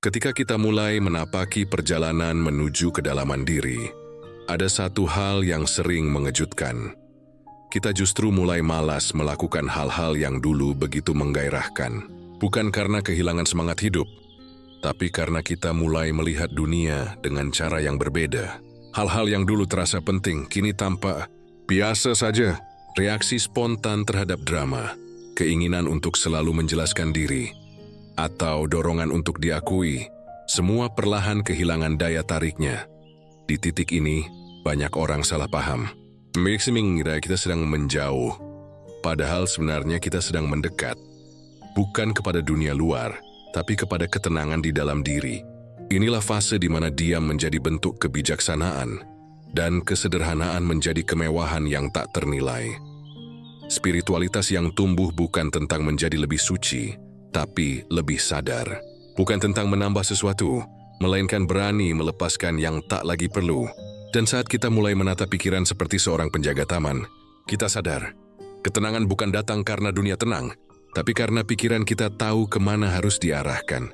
Ketika kita mulai menapaki perjalanan menuju kedalaman diri, ada satu hal yang sering mengejutkan. Kita justru mulai malas melakukan hal-hal yang dulu begitu menggairahkan. Bukan karena kehilangan semangat hidup, tapi karena kita mulai melihat dunia dengan cara yang berbeda. Hal-hal yang dulu terasa penting, kini tampak biasa saja. Reaksi spontan terhadap drama, keinginan untuk selalu menjelaskan diri, atau dorongan untuk diakui, semua perlahan kehilangan daya tariknya. Di titik ini, banyak orang salah paham. Mereka mengira kita sedang menjauh, padahal sebenarnya kita sedang mendekat. Bukan kepada dunia luar, tapi kepada ketenangan di dalam diri. Inilah fase di mana diam menjadi bentuk kebijaksanaan, dan kesederhanaan menjadi kemewahan yang tak ternilai. Spiritualitas yang tumbuh bukan tentang menjadi lebih suci, tapi lebih sadar. Bukan tentang menambah sesuatu, melainkan berani melepaskan yang tak lagi perlu. Dan saat kita mulai menata pikiran seperti seorang penjaga taman, kita sadar, ketenangan bukan datang karena dunia tenang, tapi karena pikiran kita tahu kemana harus diarahkan.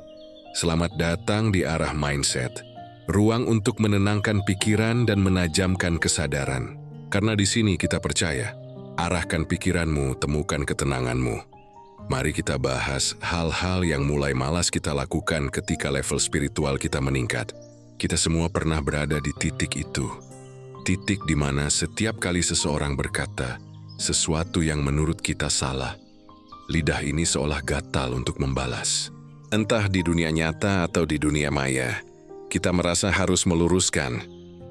Selamat datang di arah mindset, ruang untuk menenangkan pikiran dan menajamkan kesadaran. Karena di sini kita percaya, arahkan pikiranmu, temukan ketenanganmu. Mari kita bahas hal-hal yang mulai malas kita lakukan ketika level spiritual kita meningkat. Kita semua pernah berada di titik itu. Titik di mana setiap kali seseorang berkata sesuatu yang menurut kita salah, lidah ini seolah gatal untuk membalas. Entah di dunia nyata atau di dunia maya, kita merasa harus meluruskan,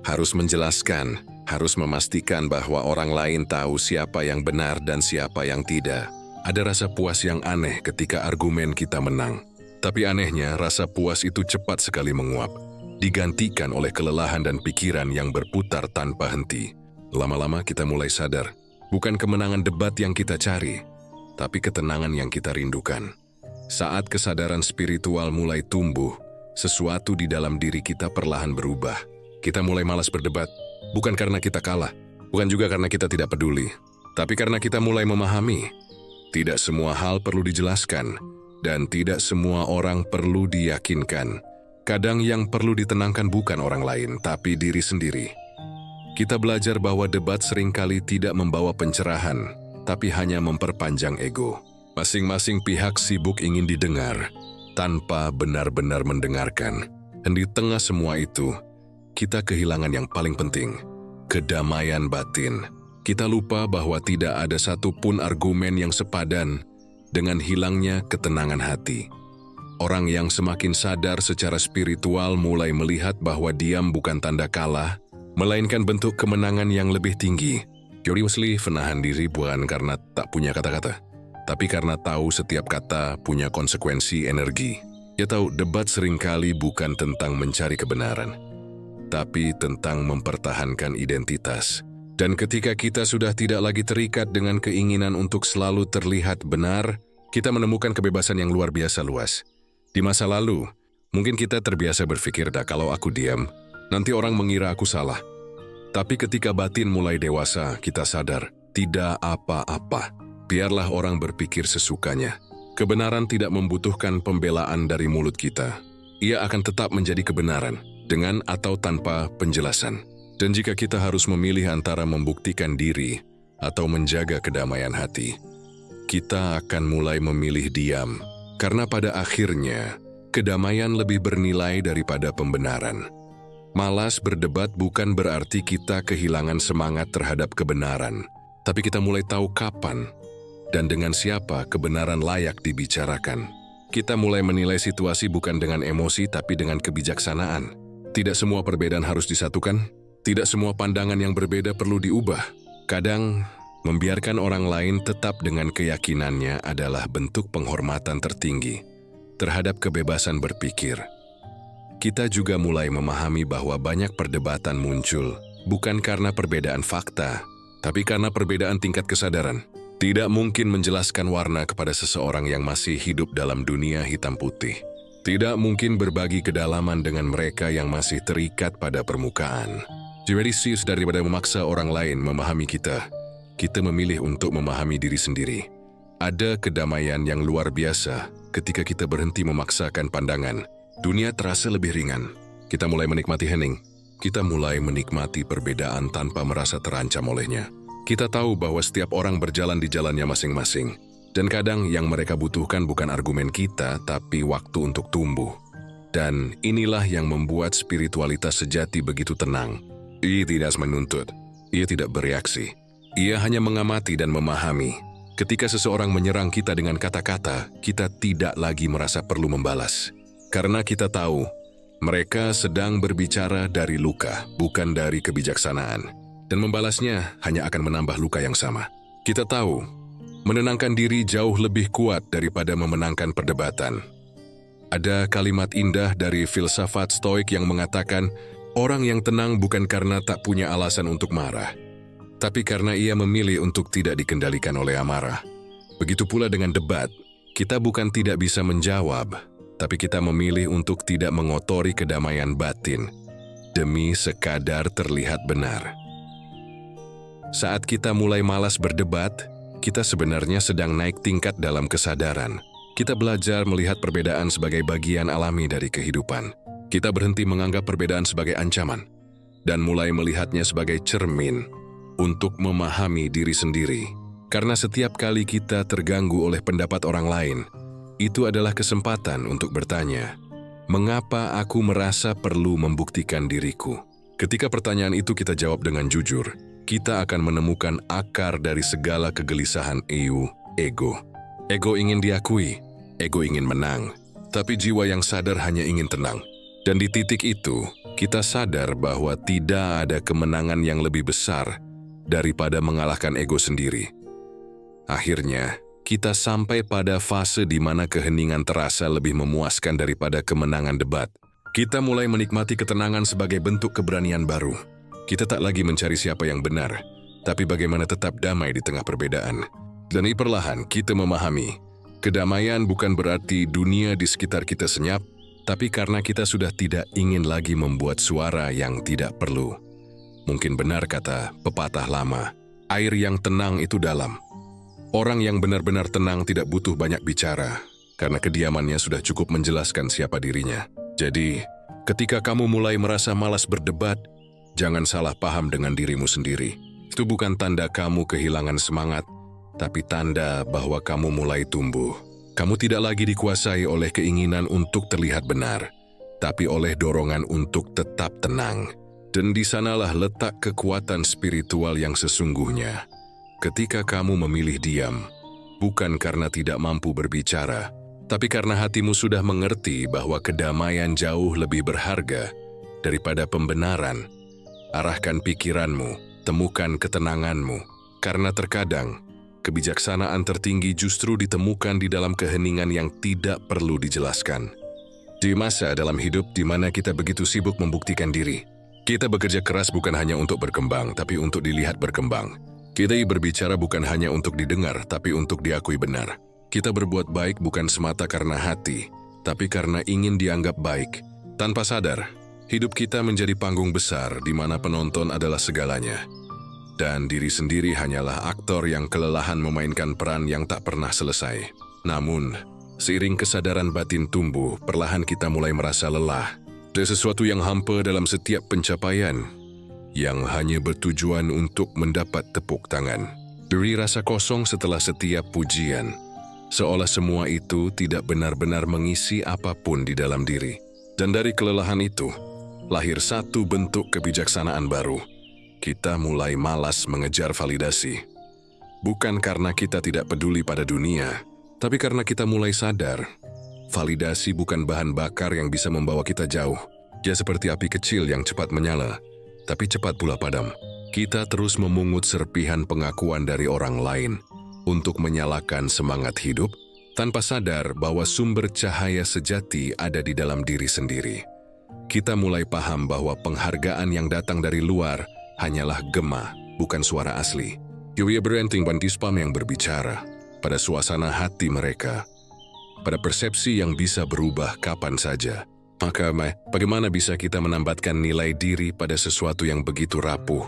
harus menjelaskan, harus memastikan bahwa orang lain tahu siapa yang benar dan siapa yang tidak. Ada rasa puas yang aneh ketika argumen kita menang. Tapi anehnya, rasa puas itu cepat sekali menguap, digantikan oleh kelelahan dan pikiran yang berputar tanpa henti. Lama-lama kita mulai sadar, bukan kemenangan debat yang kita cari, tapi ketenangan yang kita rindukan. Saat kesadaran spiritual mulai tumbuh, sesuatu di dalam diri kita perlahan berubah. Kita mulai malas berdebat, bukan karena kita kalah, bukan juga karena kita tidak peduli, tapi karena kita mulai memahami. Tidak semua hal perlu dijelaskan, dan tidak semua orang perlu diyakinkan. Kadang yang perlu ditenangkan bukan orang lain, tapi diri sendiri. Kita belajar bahwa debat seringkali tidak membawa pencerahan, tapi hanya memperpanjang ego. Masing-masing pihak sibuk ingin didengar, tanpa benar-benar mendengarkan. Dan di tengah semua itu, kita kehilangan yang paling penting, kedamaian batin. Kita lupa bahwa tidak ada satupun argumen yang sepadan dengan hilangnya ketenangan hati. Orang yang semakin sadar secara spiritual mulai melihat bahwa diam bukan tanda kalah, melainkan bentuk kemenangan yang lebih tinggi. Curiously, menahan diri bukan karena tak punya kata-kata, tapi karena tahu setiap kata punya konsekuensi energi. Dia tahu debat seringkali bukan tentang mencari kebenaran, tapi tentang mempertahankan identitas. Dan ketika kita sudah tidak lagi terikat dengan keinginan untuk selalu terlihat benar, kita menemukan kebebasan yang luar biasa luas. Di masa lalu, mungkin kita terbiasa berpikir, kalau aku diam, nanti orang mengira aku salah. Tapi ketika batin mulai dewasa, kita sadar, tidak apa-apa. Biarlah orang berpikir sesukanya. Kebenaran tidak membutuhkan pembelaan dari mulut kita. Ia akan tetap menjadi kebenaran, dengan atau tanpa penjelasan. Dan jika kita harus memilih antara membuktikan diri atau menjaga kedamaian hati, kita akan mulai memilih diam. Karena pada akhirnya, kedamaian lebih bernilai daripada pembenaran. Malas berdebat bukan berarti kita kehilangan semangat terhadap kebenaran, tapi kita mulai tahu kapan dan dengan siapa kebenaran layak dibicarakan. Kita mulai menilai situasi bukan dengan emosi tapi dengan kebijaksanaan. Tidak semua perbedaan harus disatukan. Tidak semua pandangan yang berbeda perlu diubah. Kadang, membiarkan orang lain tetap dengan keyakinannya adalah bentuk penghormatan tertinggi terhadap kebebasan berpikir. Kita juga mulai memahami bahwa banyak perdebatan muncul bukan karena perbedaan fakta, tapi karena perbedaan tingkat kesadaran. Tidak mungkin menjelaskan warna kepada seseorang yang masih hidup dalam dunia hitam putih. Tidak mungkin berbagi kedalaman dengan mereka yang masih terikat pada permukaan. Jadi daripada memaksa orang lain memahami kita memilih untuk memahami diri sendiri. Ada kedamaian yang luar biasa ketika kita berhenti memaksakan pandangan Dunia terasa lebih ringan. Kita mulai menikmati hening. Kita mulai menikmati perbedaan tanpa merasa terancam olehnya. Kita tahu bahwa setiap orang berjalan di jalannya masing-masing. Dan kadang yang mereka butuhkan bukan argumen kita, tapi waktu untuk tumbuh. Dan inilah yang membuat spiritualitas sejati begitu tenang. Ia tidak menuntut. Ia tidak bereaksi. Ia hanya mengamati dan memahami. Ketika seseorang menyerang kita dengan kata-kata, kita tidak lagi merasa perlu membalas. Karena kita tahu, mereka sedang berbicara dari luka, bukan dari kebijaksanaan. Dan membalasnya hanya akan menambah luka yang sama. Kita tahu, menenangkan diri jauh lebih kuat daripada memenangkan perdebatan. Ada kalimat indah dari filsafat Stoik yang mengatakan, orang yang tenang bukan karena tak punya alasan untuk marah, tapi karena ia memilih untuk tidak dikendalikan oleh amarah. Begitu pula dengan debat, kita bukan tidak bisa menjawab, tapi kita memilih untuk tidak mengotori kedamaian batin, demi sekadar terlihat benar. Saat kita mulai malas berdebat, kita sebenarnya sedang naik tingkat dalam kesadaran. Kita belajar melihat perbedaan sebagai bagian alami dari kehidupan. Kita berhenti menganggap perbedaan sebagai ancaman, dan mulai melihatnya sebagai cermin untuk memahami diri sendiri. Karena setiap kali kita terganggu oleh pendapat orang lain, itu adalah kesempatan untuk bertanya, mengapa aku merasa perlu membuktikan diriku? Ketika pertanyaan itu kita jawab dengan jujur, kita akan menemukan akar dari segala kegelisahan ego. Ego ingin diakui, ego ingin menang, tapi jiwa yang sadar hanya ingin tenang. Dan di titik itu, kita sadar bahwa tidak ada kemenangan yang lebih besar daripada mengalahkan ego sendiri. Akhirnya, kita sampai pada fase di mana keheningan terasa lebih memuaskan daripada kemenangan debat. Kita mulai menikmati ketenangan sebagai bentuk keberanian baru. Kita tak lagi mencari siapa yang benar, tapi bagaimana tetap damai di tengah perbedaan. Dan perlahan kita memahami, kedamaian bukan berarti dunia di sekitar kita senyap, tapi karena kita sudah tidak ingin lagi membuat suara yang tidak perlu. Mungkin benar kata pepatah lama, air yang tenang itu dalam. Orang yang benar-benar tenang tidak butuh banyak bicara, karena kediamannya sudah cukup menjelaskan siapa dirinya. Jadi, ketika kamu mulai merasa malas berdebat, jangan salah paham dengan dirimu sendiri. Itu bukan tanda kamu kehilangan semangat, tapi tanda bahwa kamu mulai tumbuh. Kamu tidak lagi dikuasai oleh keinginan untuk terlihat benar, tapi oleh dorongan untuk tetap tenang. Dan di sanalah letak kekuatan spiritual yang sesungguhnya. Ketika kamu memilih diam, bukan karena tidak mampu berbicara, tapi karena hatimu sudah mengerti bahwa kedamaian jauh lebih berharga daripada pembenaran. Arahkan pikiranmu, temukan ketenanganmu, karena terkadang kebijaksanaan tertinggi justru ditemukan di dalam keheningan yang tidak perlu dijelaskan. Di masa dalam hidup di mana kita begitu sibuk membuktikan diri, kita bekerja keras bukan hanya untuk berkembang, tapi untuk dilihat berkembang. Kita berbicara bukan hanya untuk didengar, tapi untuk diakui benar. Kita berbuat baik bukan semata karena hati, tapi karena ingin dianggap baik. Tanpa sadar, hidup kita menjadi panggung besar di mana penonton adalah segalanya. Dan diri sendiri hanyalah aktor yang kelelahan memainkan peran yang tak pernah selesai. Namun, seiring kesadaran batin tumbuh, perlahan kita mulai merasa lelah. Ada sesuatu yang hampa dalam setiap pencapaian, yang hanya bertujuan untuk mendapat tepuk tangan. Beri rasa kosong setelah setiap pujian, seolah semua itu tidak benar-benar mengisi apapun di dalam diri. Dan dari kelelahan itu, lahir satu bentuk kebijaksanaan baru. Kita mulai malas mengejar validasi. Bukan karena kita tidak peduli pada dunia, tapi karena kita mulai sadar, validasi bukan bahan bakar yang bisa membawa kita jauh. Dia seperti api kecil yang cepat menyala, tapi cepat pula padam. Kita terus memungut serpihan pengakuan dari orang lain untuk menyalakan semangat hidup, tanpa sadar bahwa sumber cahaya sejati ada di dalam diri sendiri. Kita mulai paham bahwa penghargaan yang datang dari luar hanyalah gema, bukan suara asli. Yowia Berenting Bantispam yang berbicara pada suasana hati mereka, pada persepsi yang bisa berubah kapan saja. Maka bagaimana bisa kita menambatkan nilai diri pada sesuatu yang begitu rapuh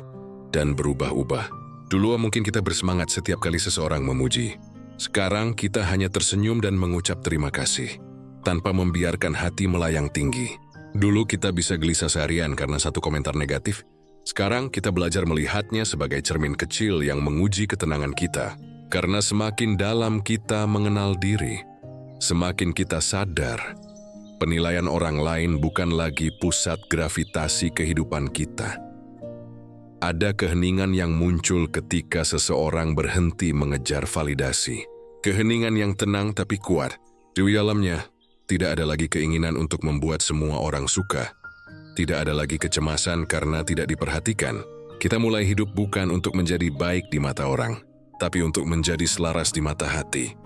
dan berubah-ubah? Dulu mungkin kita bersemangat setiap kali seseorang memuji. Sekarang kita hanya tersenyum dan mengucap terima kasih. tanpa membiarkan hati melayang tinggi. Dulu kita bisa gelisah seharian karena satu komentar negatif. Sekarang kita belajar melihatnya sebagai cermin kecil yang menguji ketenangan kita. Karena semakin dalam kita mengenal diri, semakin kita sadar penilaian orang lain bukan lagi pusat gravitasi kehidupan kita. Ada keheningan yang muncul ketika seseorang berhenti mengejar validasi. Keheningan yang tenang tapi kuat. Di dalamnya, tidak ada lagi keinginan untuk membuat semua orang suka. Tidak ada lagi kecemasan karena tidak diperhatikan. Kita mulai hidup bukan untuk menjadi baik di mata orang, tapi untuk menjadi selaras di mata hati.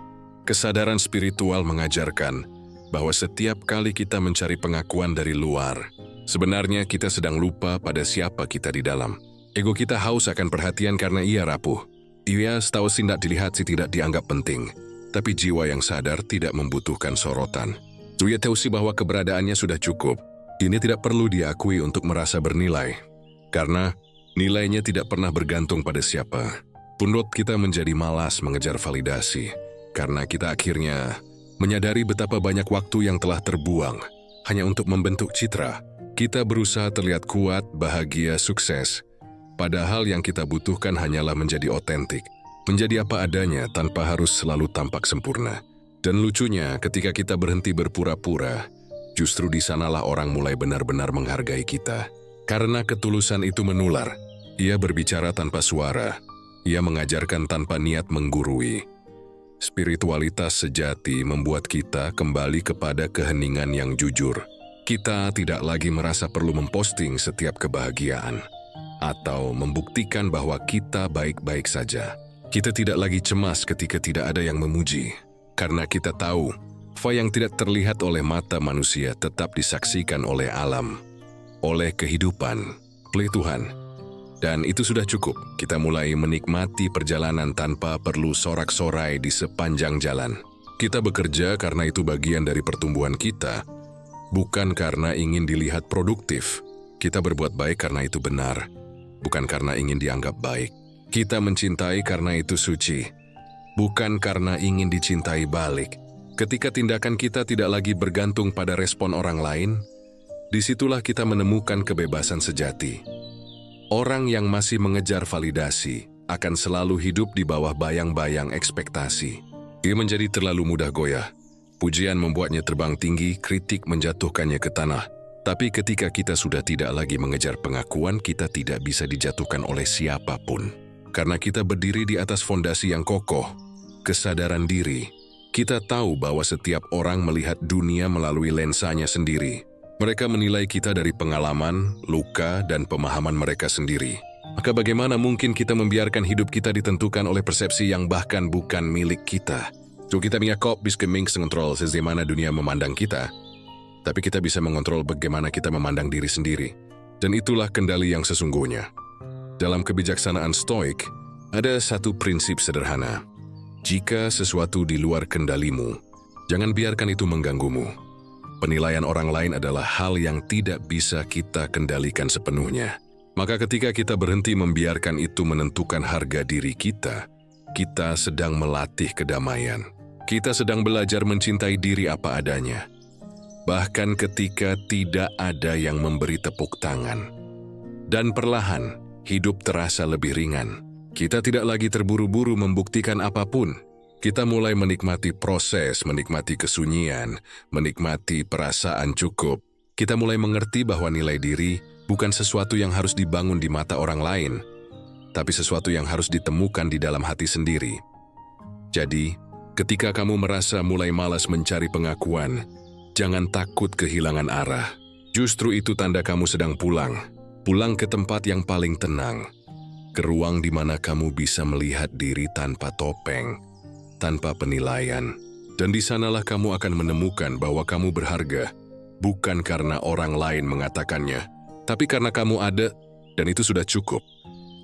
Kesadaran spiritual mengajarkan bahwa setiap kali kita mencari pengakuan dari luar, sebenarnya kita sedang lupa pada siapa kita di dalam. Ego kita haus akan perhatian karena ia rapuh. Ia setahu tidak dilihat si tidak dianggap penting, tapi jiwa yang sadar tidak membutuhkan sorotan. Dia tahu sih bahwa keberadaannya sudah cukup. Ini tidak perlu diakui untuk merasa bernilai, karena nilainya tidak pernah bergantung pada siapa. Pundut kita menjadi malas mengejar validasi, karena kita akhirnya menyadari betapa banyak waktu yang telah terbuang hanya untuk membentuk citra. Kita berusaha terlihat kuat, bahagia, sukses, padahal yang kita butuhkan hanyalah menjadi otentik, menjadi apa adanya tanpa harus selalu tampak sempurna. Dan lucunya, ketika kita berhenti berpura-pura, justru di sanalah orang mulai benar-benar menghargai kita. Karena ketulusan itu menular. Ia berbicara tanpa suara. Ia mengajarkan tanpa niat menggurui. Spiritualitas sejati membuat kita kembali kepada keheningan yang jujur. Kita tidak lagi merasa perlu memposting setiap kebahagiaan, atau membuktikan bahwa kita baik-baik saja. Kita tidak lagi cemas ketika tidak ada yang memuji. Karena kita tahu, apa yang tidak terlihat oleh mata manusia tetap disaksikan oleh alam, oleh kehidupan, oleh Tuhan. Dan itu sudah cukup. Kita mulai menikmati perjalanan tanpa perlu sorak-sorai di sepanjang jalan. Kita bekerja karena itu bagian dari pertumbuhan kita, bukan karena ingin dilihat produktif. Kita berbuat baik karena itu benar, bukan karena ingin dianggap baik. Kita mencintai karena itu suci, bukan karena ingin dicintai balik. Ketika tindakan kita tidak lagi bergantung pada respon orang lain, disitulah kita menemukan kebebasan sejati. Orang yang masih mengejar validasi akan selalu hidup di bawah bayang-bayang ekspektasi. Ia menjadi terlalu mudah goyah. Pujian membuatnya terbang tinggi, kritik menjatuhkannya ke tanah. Tapi ketika kita sudah tidak lagi mengejar pengakuan, kita tidak bisa dijatuhkan oleh siapapun. Karena kita berdiri di atas fondasi yang kokoh, kesadaran diri. Kita tahu bahwa setiap orang melihat dunia melalui lensanya sendiri. Mereka menilai kita dari pengalaman, luka, dan pemahaman mereka sendiri. Maka bagaimana mungkin kita membiarkan hidup kita ditentukan oleh persepsi yang bahkan bukan milik kita? So kita kok bisa mengontrol bagaimana dunia memandang kita, tapi kita bisa mengontrol bagaimana kita memandang diri sendiri. Dan itulah kendali yang sesungguhnya. Dalam kebijaksanaan Stoik, ada satu prinsip sederhana. Jika sesuatu di luar kendalimu, jangan biarkan itu mengganggumu. Penilaian orang lain adalah hal yang tidak bisa kita kendalikan sepenuhnya. Maka ketika kita berhenti membiarkan itu menentukan harga diri kita, kita sedang melatih kedamaian. Kita sedang belajar mencintai diri apa adanya. Bahkan ketika tidak ada yang memberi tepuk tangan. Dan perlahan, hidup terasa lebih ringan. Kita tidak lagi terburu-buru membuktikan apapun. Kita mulai menikmati proses, menikmati kesunyian, menikmati perasaan cukup. Kita mulai mengerti bahwa nilai diri bukan sesuatu yang harus dibangun di mata orang lain, tapi sesuatu yang harus ditemukan di dalam hati sendiri. Jadi, ketika kamu merasa mulai malas mencari pengakuan, jangan takut kehilangan arah. Justru itu tanda kamu sedang pulang. Pulang ke tempat yang paling tenang. Ke ruang di mana kamu bisa melihat diri tanpa topeng, tanpa penilaian. Dan di sanalah kamu akan menemukan bahwa kamu berharga, bukan karena orang lain mengatakannya, tapi karena kamu ada, dan itu sudah cukup.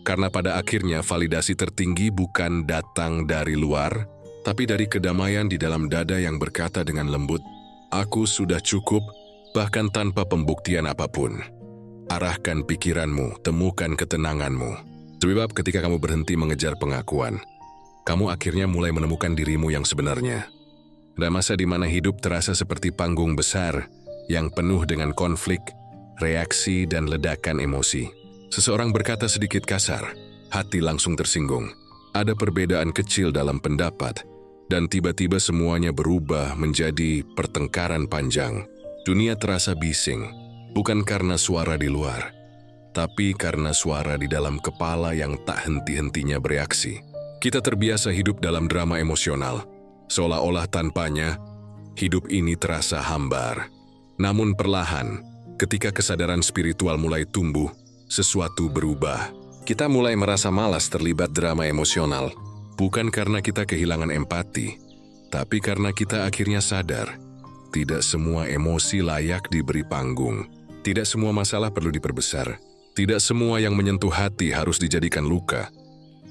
Karena pada akhirnya validasi tertinggi bukan datang dari luar, tapi dari kedamaian di dalam dada yang berkata dengan lembut, "Aku sudah cukup," bahkan tanpa pembuktian apapun. Arahkan pikiranmu, temukan ketenanganmu. Sebab ketika kamu berhenti mengejar pengakuan, kamu akhirnya mulai menemukan dirimu yang sebenarnya. Ada masa di mana hidup terasa seperti panggung besar yang penuh dengan konflik, reaksi, dan ledakan emosi. Seseorang berkata sedikit kasar, hati langsung tersinggung. Ada perbedaan kecil dalam pendapat, dan tiba-tiba semuanya berubah menjadi pertengkaran panjang. Dunia terasa bising, bukan karena suara di luar, tapi karena suara di dalam kepala yang tak henti-hentinya bereaksi. Kita terbiasa hidup dalam drama emosional, seolah-olah tanpanya, hidup ini terasa hambar. Namun perlahan, ketika kesadaran spiritual mulai tumbuh, sesuatu berubah. Kita mulai merasa malas terlibat drama emosional, bukan karena kita kehilangan empati, tapi karena kita akhirnya sadar, tidak semua emosi layak diberi panggung. Tidak semua masalah perlu diperbesar. Tidak semua yang menyentuh hati harus dijadikan luka.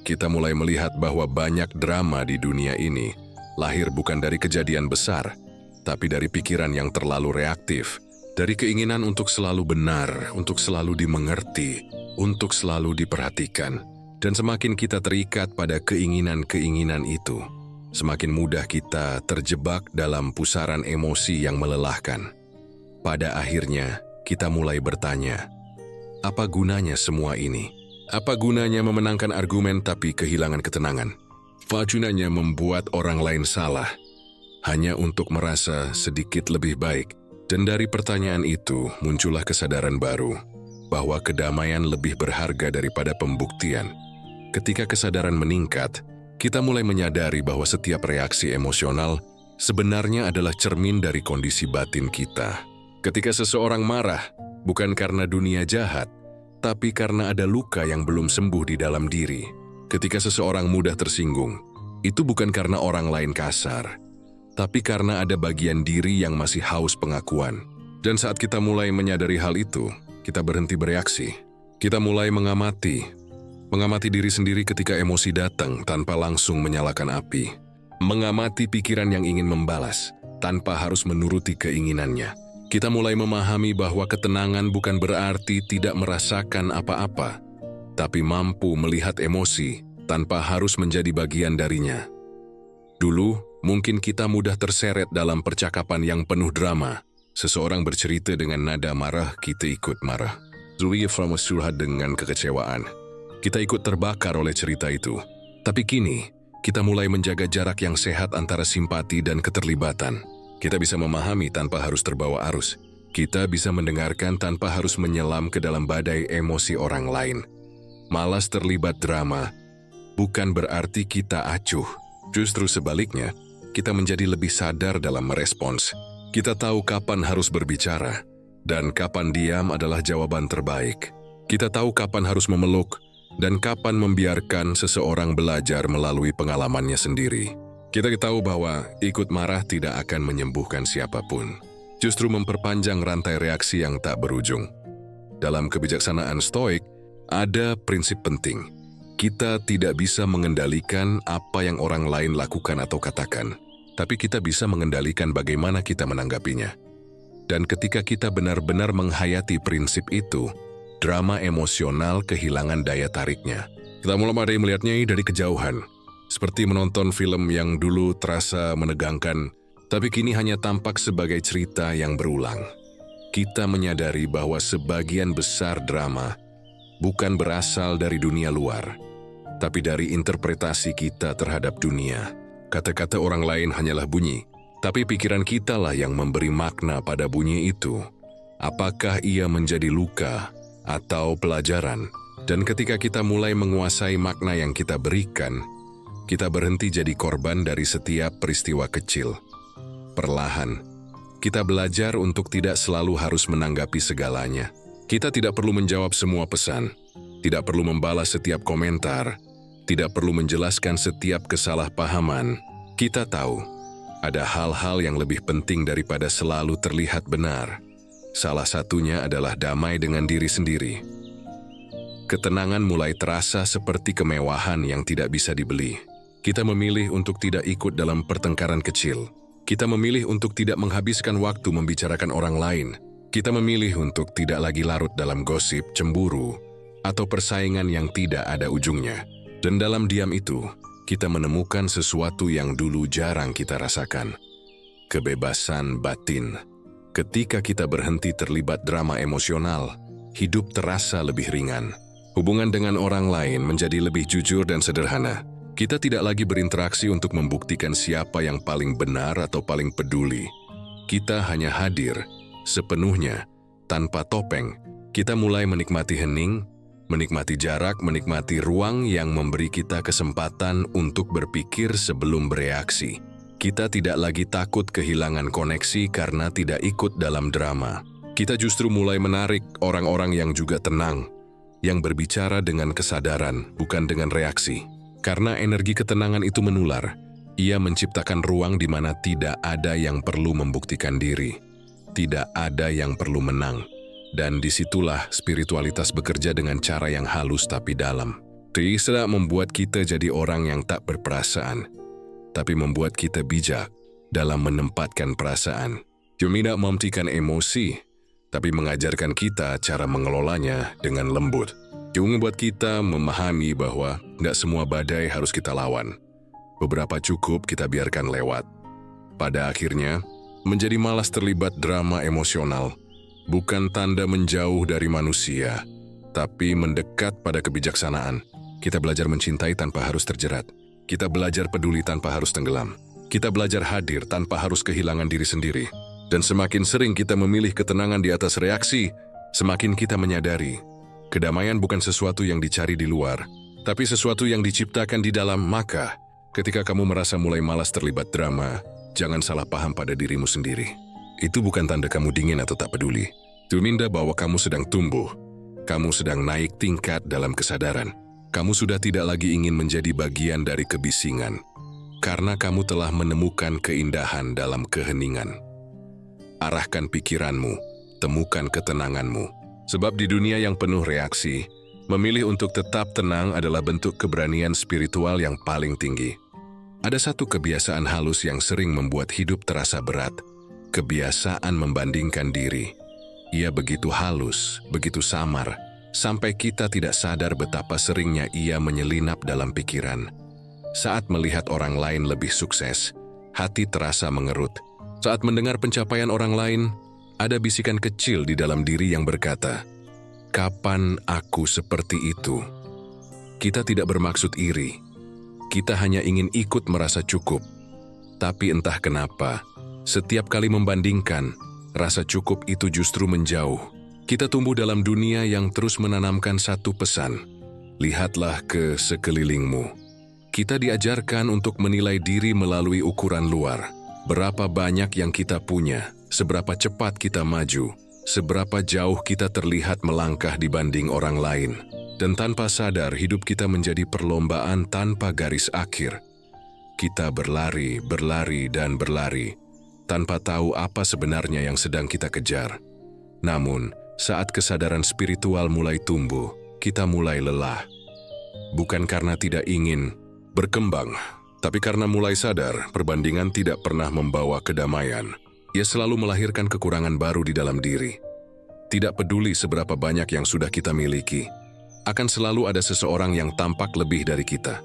Kita mulai melihat bahwa banyak drama di dunia ini lahir bukan dari kejadian besar, tapi dari pikiran yang terlalu reaktif, dari keinginan untuk selalu benar, untuk selalu dimengerti, untuk selalu diperhatikan. Dan semakin kita terikat pada keinginan-keinginan itu, semakin mudah kita terjebak dalam pusaran emosi yang melelahkan. Pada akhirnya, kita mulai bertanya, apa gunanya semua ini? Apa gunanya memenangkan argumen tapi kehilangan ketenangan? Apa gunanya membuat orang lain salah hanya untuk merasa sedikit lebih baik? Dan dari pertanyaan itu muncullah kesadaran baru bahwa kedamaian lebih berharga daripada pembuktian. Ketika kesadaran meningkat, kita mulai menyadari bahwa setiap reaksi emosional sebenarnya adalah cermin dari kondisi batin kita. Ketika seseorang marah, bukan karena dunia jahat, tapi karena ada luka yang belum sembuh di dalam diri. Ketika seseorang mudah tersinggung, itu bukan karena orang lain kasar, tapi karena ada bagian diri yang masih haus pengakuan. Dan saat kita mulai menyadari hal itu, kita berhenti bereaksi. Kita mulai mengamati diri sendiri ketika emosi datang tanpa langsung menyalakan api. Mengamati pikiran yang ingin membalas, tanpa harus menuruti keinginannya. Kita mulai memahami bahwa ketenangan bukan berarti tidak merasakan apa-apa, tapi mampu melihat emosi tanpa harus menjadi bagian darinya. Dulu, mungkin kita mudah terseret dalam percakapan yang penuh drama. Seseorang bercerita dengan nada marah, kita ikut marah. Zulia surhat dengan kekecewaan. Kita ikut terbakar oleh cerita itu. Tapi kini, kita mulai menjaga jarak yang sehat antara simpati dan keterlibatan. Kita bisa memahami tanpa harus terbawa arus. Kita bisa mendengarkan tanpa harus menyelam ke dalam badai emosi orang lain. Malas terlibat drama bukan berarti kita acuh. Justru sebaliknya, kita menjadi lebih sadar dalam merespons. Kita tahu kapan harus berbicara, dan kapan diam adalah jawaban terbaik. Kita tahu kapan harus memeluk, dan kapan membiarkan seseorang belajar melalui pengalamannya sendiri. Kita tahu bahwa ikut marah tidak akan menyembuhkan siapapun, justru memperpanjang rantai reaksi yang tak berujung. Dalam kebijaksanaan Stoik, ada prinsip penting. Kita tidak bisa mengendalikan apa yang orang lain lakukan atau katakan, tapi kita bisa mengendalikan bagaimana kita menanggapinya. Dan ketika kita benar-benar menghayati prinsip itu, drama emosional kehilangan daya tariknya. Kita mulai melihatnya dari kejauhan, seperti menonton film yang dulu terasa menegangkan, tapi kini hanya tampak sebagai cerita yang berulang. Kita menyadari bahwa sebagian besar drama bukan berasal dari dunia luar, tapi dari interpretasi kita terhadap dunia. Kata-kata orang lain hanyalah bunyi, tapi pikiran kitalah yang memberi makna pada bunyi itu. Apakah ia menjadi luka atau pelajaran? Dan ketika kita mulai menguasai makna yang kita berikan, kita berhenti jadi korban dari setiap peristiwa kecil. Perlahan, kita belajar untuk tidak selalu harus menanggapi segalanya. Kita tidak perlu menjawab semua pesan, tidak perlu membalas setiap komentar, tidak perlu menjelaskan setiap kesalahpahaman. Kita tahu, ada hal-hal yang lebih penting daripada selalu terlihat benar. Salah satunya adalah damai dengan diri sendiri. Ketenangan mulai terasa seperti kemewahan yang tidak bisa dibeli. Kita memilih untuk tidak ikut dalam pertengkaran kecil. Kita memilih untuk tidak menghabiskan waktu membicarakan orang lain. Kita memilih untuk tidak lagi larut dalam gosip, cemburu, atau persaingan yang tidak ada ujungnya. Dan dalam diam itu, kita menemukan sesuatu yang dulu jarang kita rasakan. kebebasan batin. Ketika kita berhenti terlibat drama emosional, hidup terasa lebih ringan. Hubungan dengan orang lain menjadi lebih jujur dan sederhana. Kita tidak lagi berinteraksi untuk membuktikan siapa yang paling benar atau paling peduli. Kita hanya hadir sepenuhnya, tanpa topeng. Kita mulai menikmati hening, menikmati jarak, menikmati ruang yang memberi kita kesempatan untuk berpikir sebelum bereaksi. Kita tidak lagi takut kehilangan koneksi karena tidak ikut dalam drama. Kita justru mulai menarik orang-orang yang juga tenang, yang berbicara dengan kesadaran, bukan dengan reaksi. Karena energi ketenangan itu menular, ia menciptakan ruang di mana tidak ada yang perlu membuktikan diri, tidak ada yang perlu menang. Dan disitulah spiritualitas bekerja dengan cara yang halus tapi dalam. Tidak membuat kita jadi orang yang tak berperasaan, tapi membuat kita bijak dalam menempatkan perasaan. Tidak mematikan emosi, tapi mengajarkan kita cara mengelolanya dengan lembut. Membuat kita memahami bahwa tidak semua badai harus kita lawan. Beberapa cukup kita biarkan lewat. Pada akhirnya, menjadi malas terlibat drama emosional bukan tanda menjauh dari manusia, tapi mendekat pada kebijaksanaan. Kita belajar mencintai tanpa harus terjerat. Kita belajar peduli tanpa harus tenggelam. Kita belajar hadir tanpa harus kehilangan diri sendiri. Dan semakin sering kita memilih ketenangan di atas reaksi, semakin kita menyadari, kedamaian bukan sesuatu yang dicari di luar, tapi sesuatu yang diciptakan di dalam. Maka, ketika kamu merasa mulai malas terlibat drama, jangan salah paham pada dirimu sendiri. Itu bukan tanda kamu dingin atau tak peduli. Itu tanda bahwa kamu sedang tumbuh. Kamu sedang naik tingkat dalam kesadaran. Kamu sudah tidak lagi ingin menjadi bagian dari kebisingan, karena kamu telah menemukan keindahan dalam keheningan. Arahkan pikiranmu, temukan ketenanganmu. Sebab di dunia yang penuh reaksi, memilih untuk tetap tenang adalah bentuk keberanian spiritual yang paling tinggi. Ada satu kebiasaan halus yang sering membuat hidup terasa berat. Kebiasaan membandingkan diri. Ia begitu halus, begitu samar, sampai kita tidak sadar betapa seringnya ia menyelinap dalam pikiran. Saat melihat orang lain lebih sukses, hati terasa mengerut. Saat mendengar pencapaian orang lain, ada bisikan kecil di dalam diri yang berkata, "Kapan aku seperti itu?" Kita tidak bermaksud iri. Kita hanya ingin ikut merasa cukup. Tapi entah kenapa, setiap kali membandingkan, rasa cukup itu justru menjauh. Kita tumbuh dalam dunia yang terus menanamkan satu pesan. Lihatlah ke sekelilingmu. Kita diajarkan untuk menilai diri melalui ukuran luar. Berapa banyak yang kita punya, seberapa cepat kita maju, seberapa jauh kita terlihat melangkah dibanding orang lain. Dan tanpa sadar, hidup kita menjadi perlombaan tanpa garis akhir. Kita berlari, berlari, dan berlari, tanpa tahu apa sebenarnya yang sedang kita kejar. Namun, saat kesadaran spiritual mulai tumbuh, kita mulai lelah. Bukan karena tidak ingin berkembang, tapi karena mulai sadar perbandingan tidak pernah membawa kedamaian. Ia selalu melahirkan kekurangan baru di dalam diri. Tidak peduli seberapa banyak yang sudah kita miliki, akan selalu ada seseorang yang tampak lebih dari kita.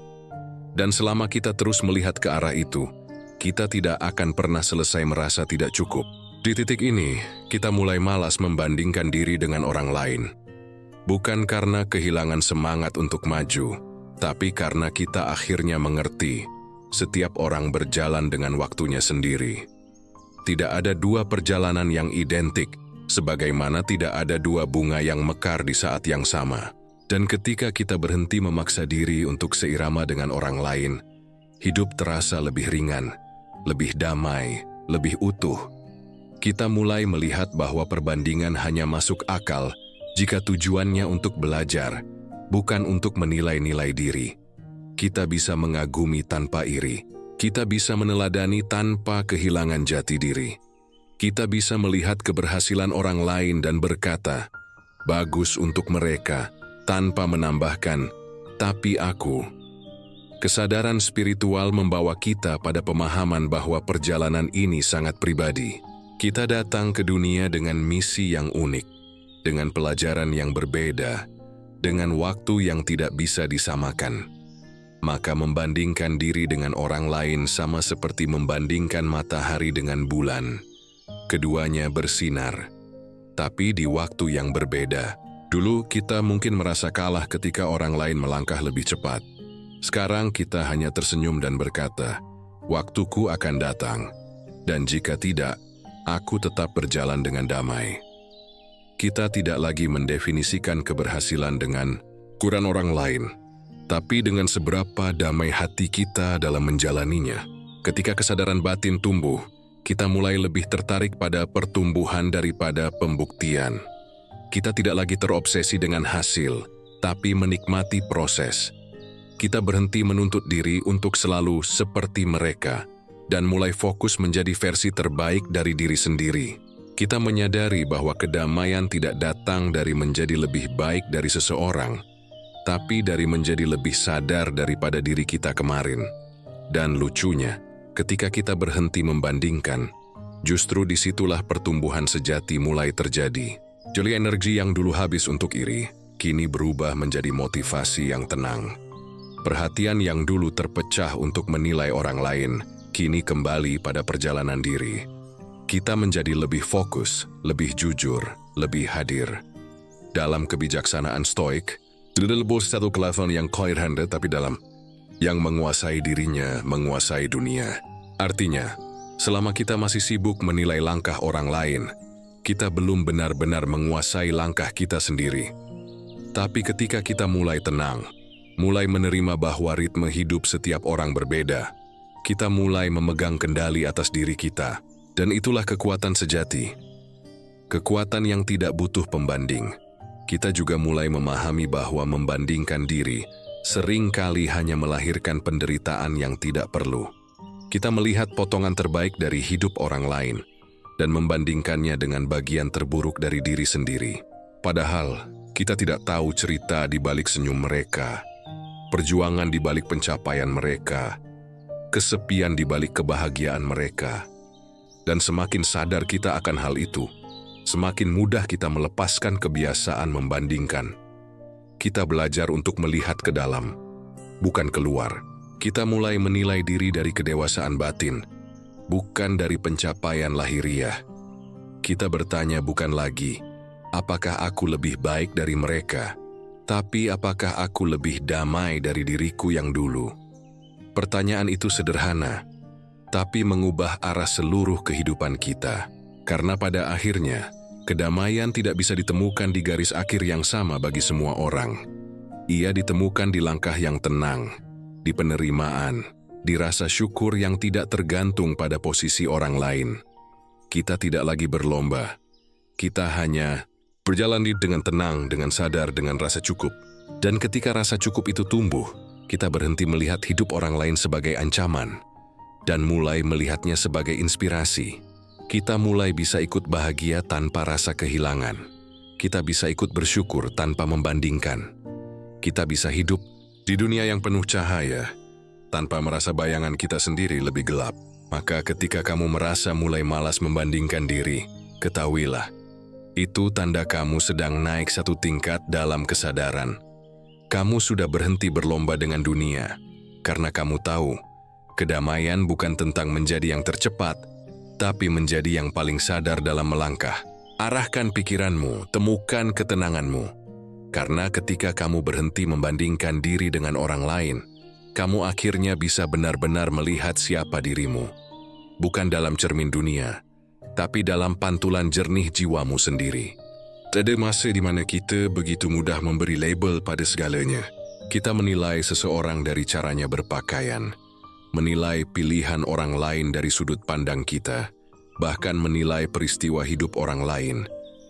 Dan selama kita terus melihat ke arah itu, kita tidak akan pernah selesai merasa tidak cukup. Di titik ini, kita mulai malas membandingkan diri dengan orang lain. Bukan karena kehilangan semangat untuk maju, tapi karena kita akhirnya mengerti setiap orang berjalan dengan waktunya sendiri. Tidak ada dua perjalanan yang identik, sebagaimana tidak ada dua bunga yang mekar di saat yang sama. Dan ketika kita berhenti memaksa diri untuk seirama dengan orang lain, hidup terasa lebih ringan, lebih damai, lebih utuh. Kita mulai melihat bahwa perbandingan hanya masuk akal jika tujuannya untuk belajar, bukan untuk menilai-nilai diri. Kita bisa mengagumi tanpa iri. Kita bisa meneladani tanpa kehilangan jati diri. Kita bisa melihat keberhasilan orang lain dan berkata, "Bagus untuk mereka," tanpa menambahkan, "Tapi aku." Kesadaran spiritual membawa kita pada pemahaman bahwa perjalanan ini sangat pribadi. Kita datang ke dunia dengan misi yang unik, dengan pelajaran yang berbeda, dengan waktu yang tidak bisa disamakan. maka membandingkan diri dengan orang lain sama seperti membandingkan matahari dengan bulan. Keduanya bersinar, tapi di waktu yang berbeda. Dulu kita mungkin merasa kalah ketika orang lain melangkah lebih cepat. Sekarang kita hanya tersenyum dan berkata, "Waktuku akan datang, dan jika tidak, aku tetap berjalan dengan damai." Kita tidak lagi mendefinisikan keberhasilan dengan ukuran orang lain, tapi dengan seberapa damai hati kita dalam menjalaninya. Ketika kesadaran batin tumbuh, kita mulai lebih tertarik pada pertumbuhan daripada pembuktian. Kita tidak lagi terobsesi dengan hasil, tapi menikmati proses. Kita berhenti menuntut diri untuk selalu seperti mereka, dan mulai fokus menjadi versi terbaik dari diri sendiri. Kita menyadari bahwa kedamaian tidak datang dari menjadi lebih baik dari seseorang, tapi dari menjadi lebih sadar daripada diri kita kemarin. Dan lucunya, ketika kita berhenti membandingkan, justru disitulah pertumbuhan sejati mulai terjadi. Jadi energi yang dulu habis untuk iri, kini berubah menjadi motivasi yang tenang. Perhatian yang dulu terpecah untuk menilai orang lain, kini kembali pada perjalanan diri. Kita menjadi lebih fokus, lebih jujur, lebih hadir. Dalam kebijaksanaan stoik, tidak lebih satu level yang clear-handed tapi dalam yang menguasai dirinya, menguasai dunia. Artinya, selama kita masih sibuk menilai langkah orang lain, kita belum benar-benar menguasai langkah kita sendiri. Tapi ketika kita mulai tenang, mulai menerima bahwa ritme hidup setiap orang berbeda, kita mulai memegang kendali atas diri kita. Dan itulah kekuatan sejati. Kekuatan yang tidak butuh pembanding. Kita juga mulai memahami bahwa membandingkan diri seringkali hanya melahirkan penderitaan yang tidak perlu. Kita melihat potongan terbaik dari hidup orang lain dan membandingkannya dengan bagian terburuk dari diri sendiri. Padahal, kita tidak tahu cerita di balik senyum mereka, perjuangan di balik pencapaian mereka, kesepian di balik kebahagiaan mereka. Dan semakin sadar kita akan hal itu, semakin mudah kita melepaskan kebiasaan membandingkan. Kita belajar untuk melihat ke dalam, bukan keluar. Kita mulai menilai diri dari kedewasaan batin, bukan dari pencapaian lahiriah. Kita bertanya bukan lagi, apakah aku lebih baik dari mereka, tapi apakah aku lebih damai dari diriku yang dulu? Pertanyaan itu sederhana, tapi mengubah arah seluruh kehidupan kita. Karena pada akhirnya, kedamaian tidak bisa ditemukan di garis akhir yang sama bagi semua orang. Ia ditemukan di langkah yang tenang, di penerimaan, di rasa syukur yang tidak tergantung pada posisi orang lain. Kita tidak lagi berlomba. Kita hanya berjalan dengan tenang, dengan sadar, dengan rasa cukup. Dan ketika rasa cukup itu tumbuh, kita berhenti melihat hidup orang lain sebagai ancaman dan mulai melihatnya sebagai inspirasi. Kita mulai bisa ikut bahagia tanpa rasa kehilangan. Kita bisa ikut bersyukur tanpa membandingkan. Kita bisa hidup di dunia yang penuh cahaya, tanpa merasa bayangan kita sendiri lebih gelap. Maka ketika kamu merasa mulai malas membandingkan diri, ketahuilah, itu tanda kamu sedang naik satu tingkat dalam kesadaran. Kamu sudah berhenti berlomba dengan dunia, karena kamu tahu, kedamaian bukan tentang menjadi yang tercepat, tapi menjadi yang paling sadar dalam melangkah. Arahkan pikiranmu, temukan ketenanganmu. Karena ketika kamu berhenti membandingkan diri dengan orang lain, kamu akhirnya bisa benar-benar melihat siapa dirimu. Bukan dalam cermin dunia, tapi dalam pantulan jernih jiwamu sendiri. Ada masa di mana kita begitu mudah memberi label pada segalanya. Kita menilai seseorang dari caranya berpakaian, menilai pilihan orang lain dari sudut pandang kita, bahkan menilai peristiwa hidup orang lain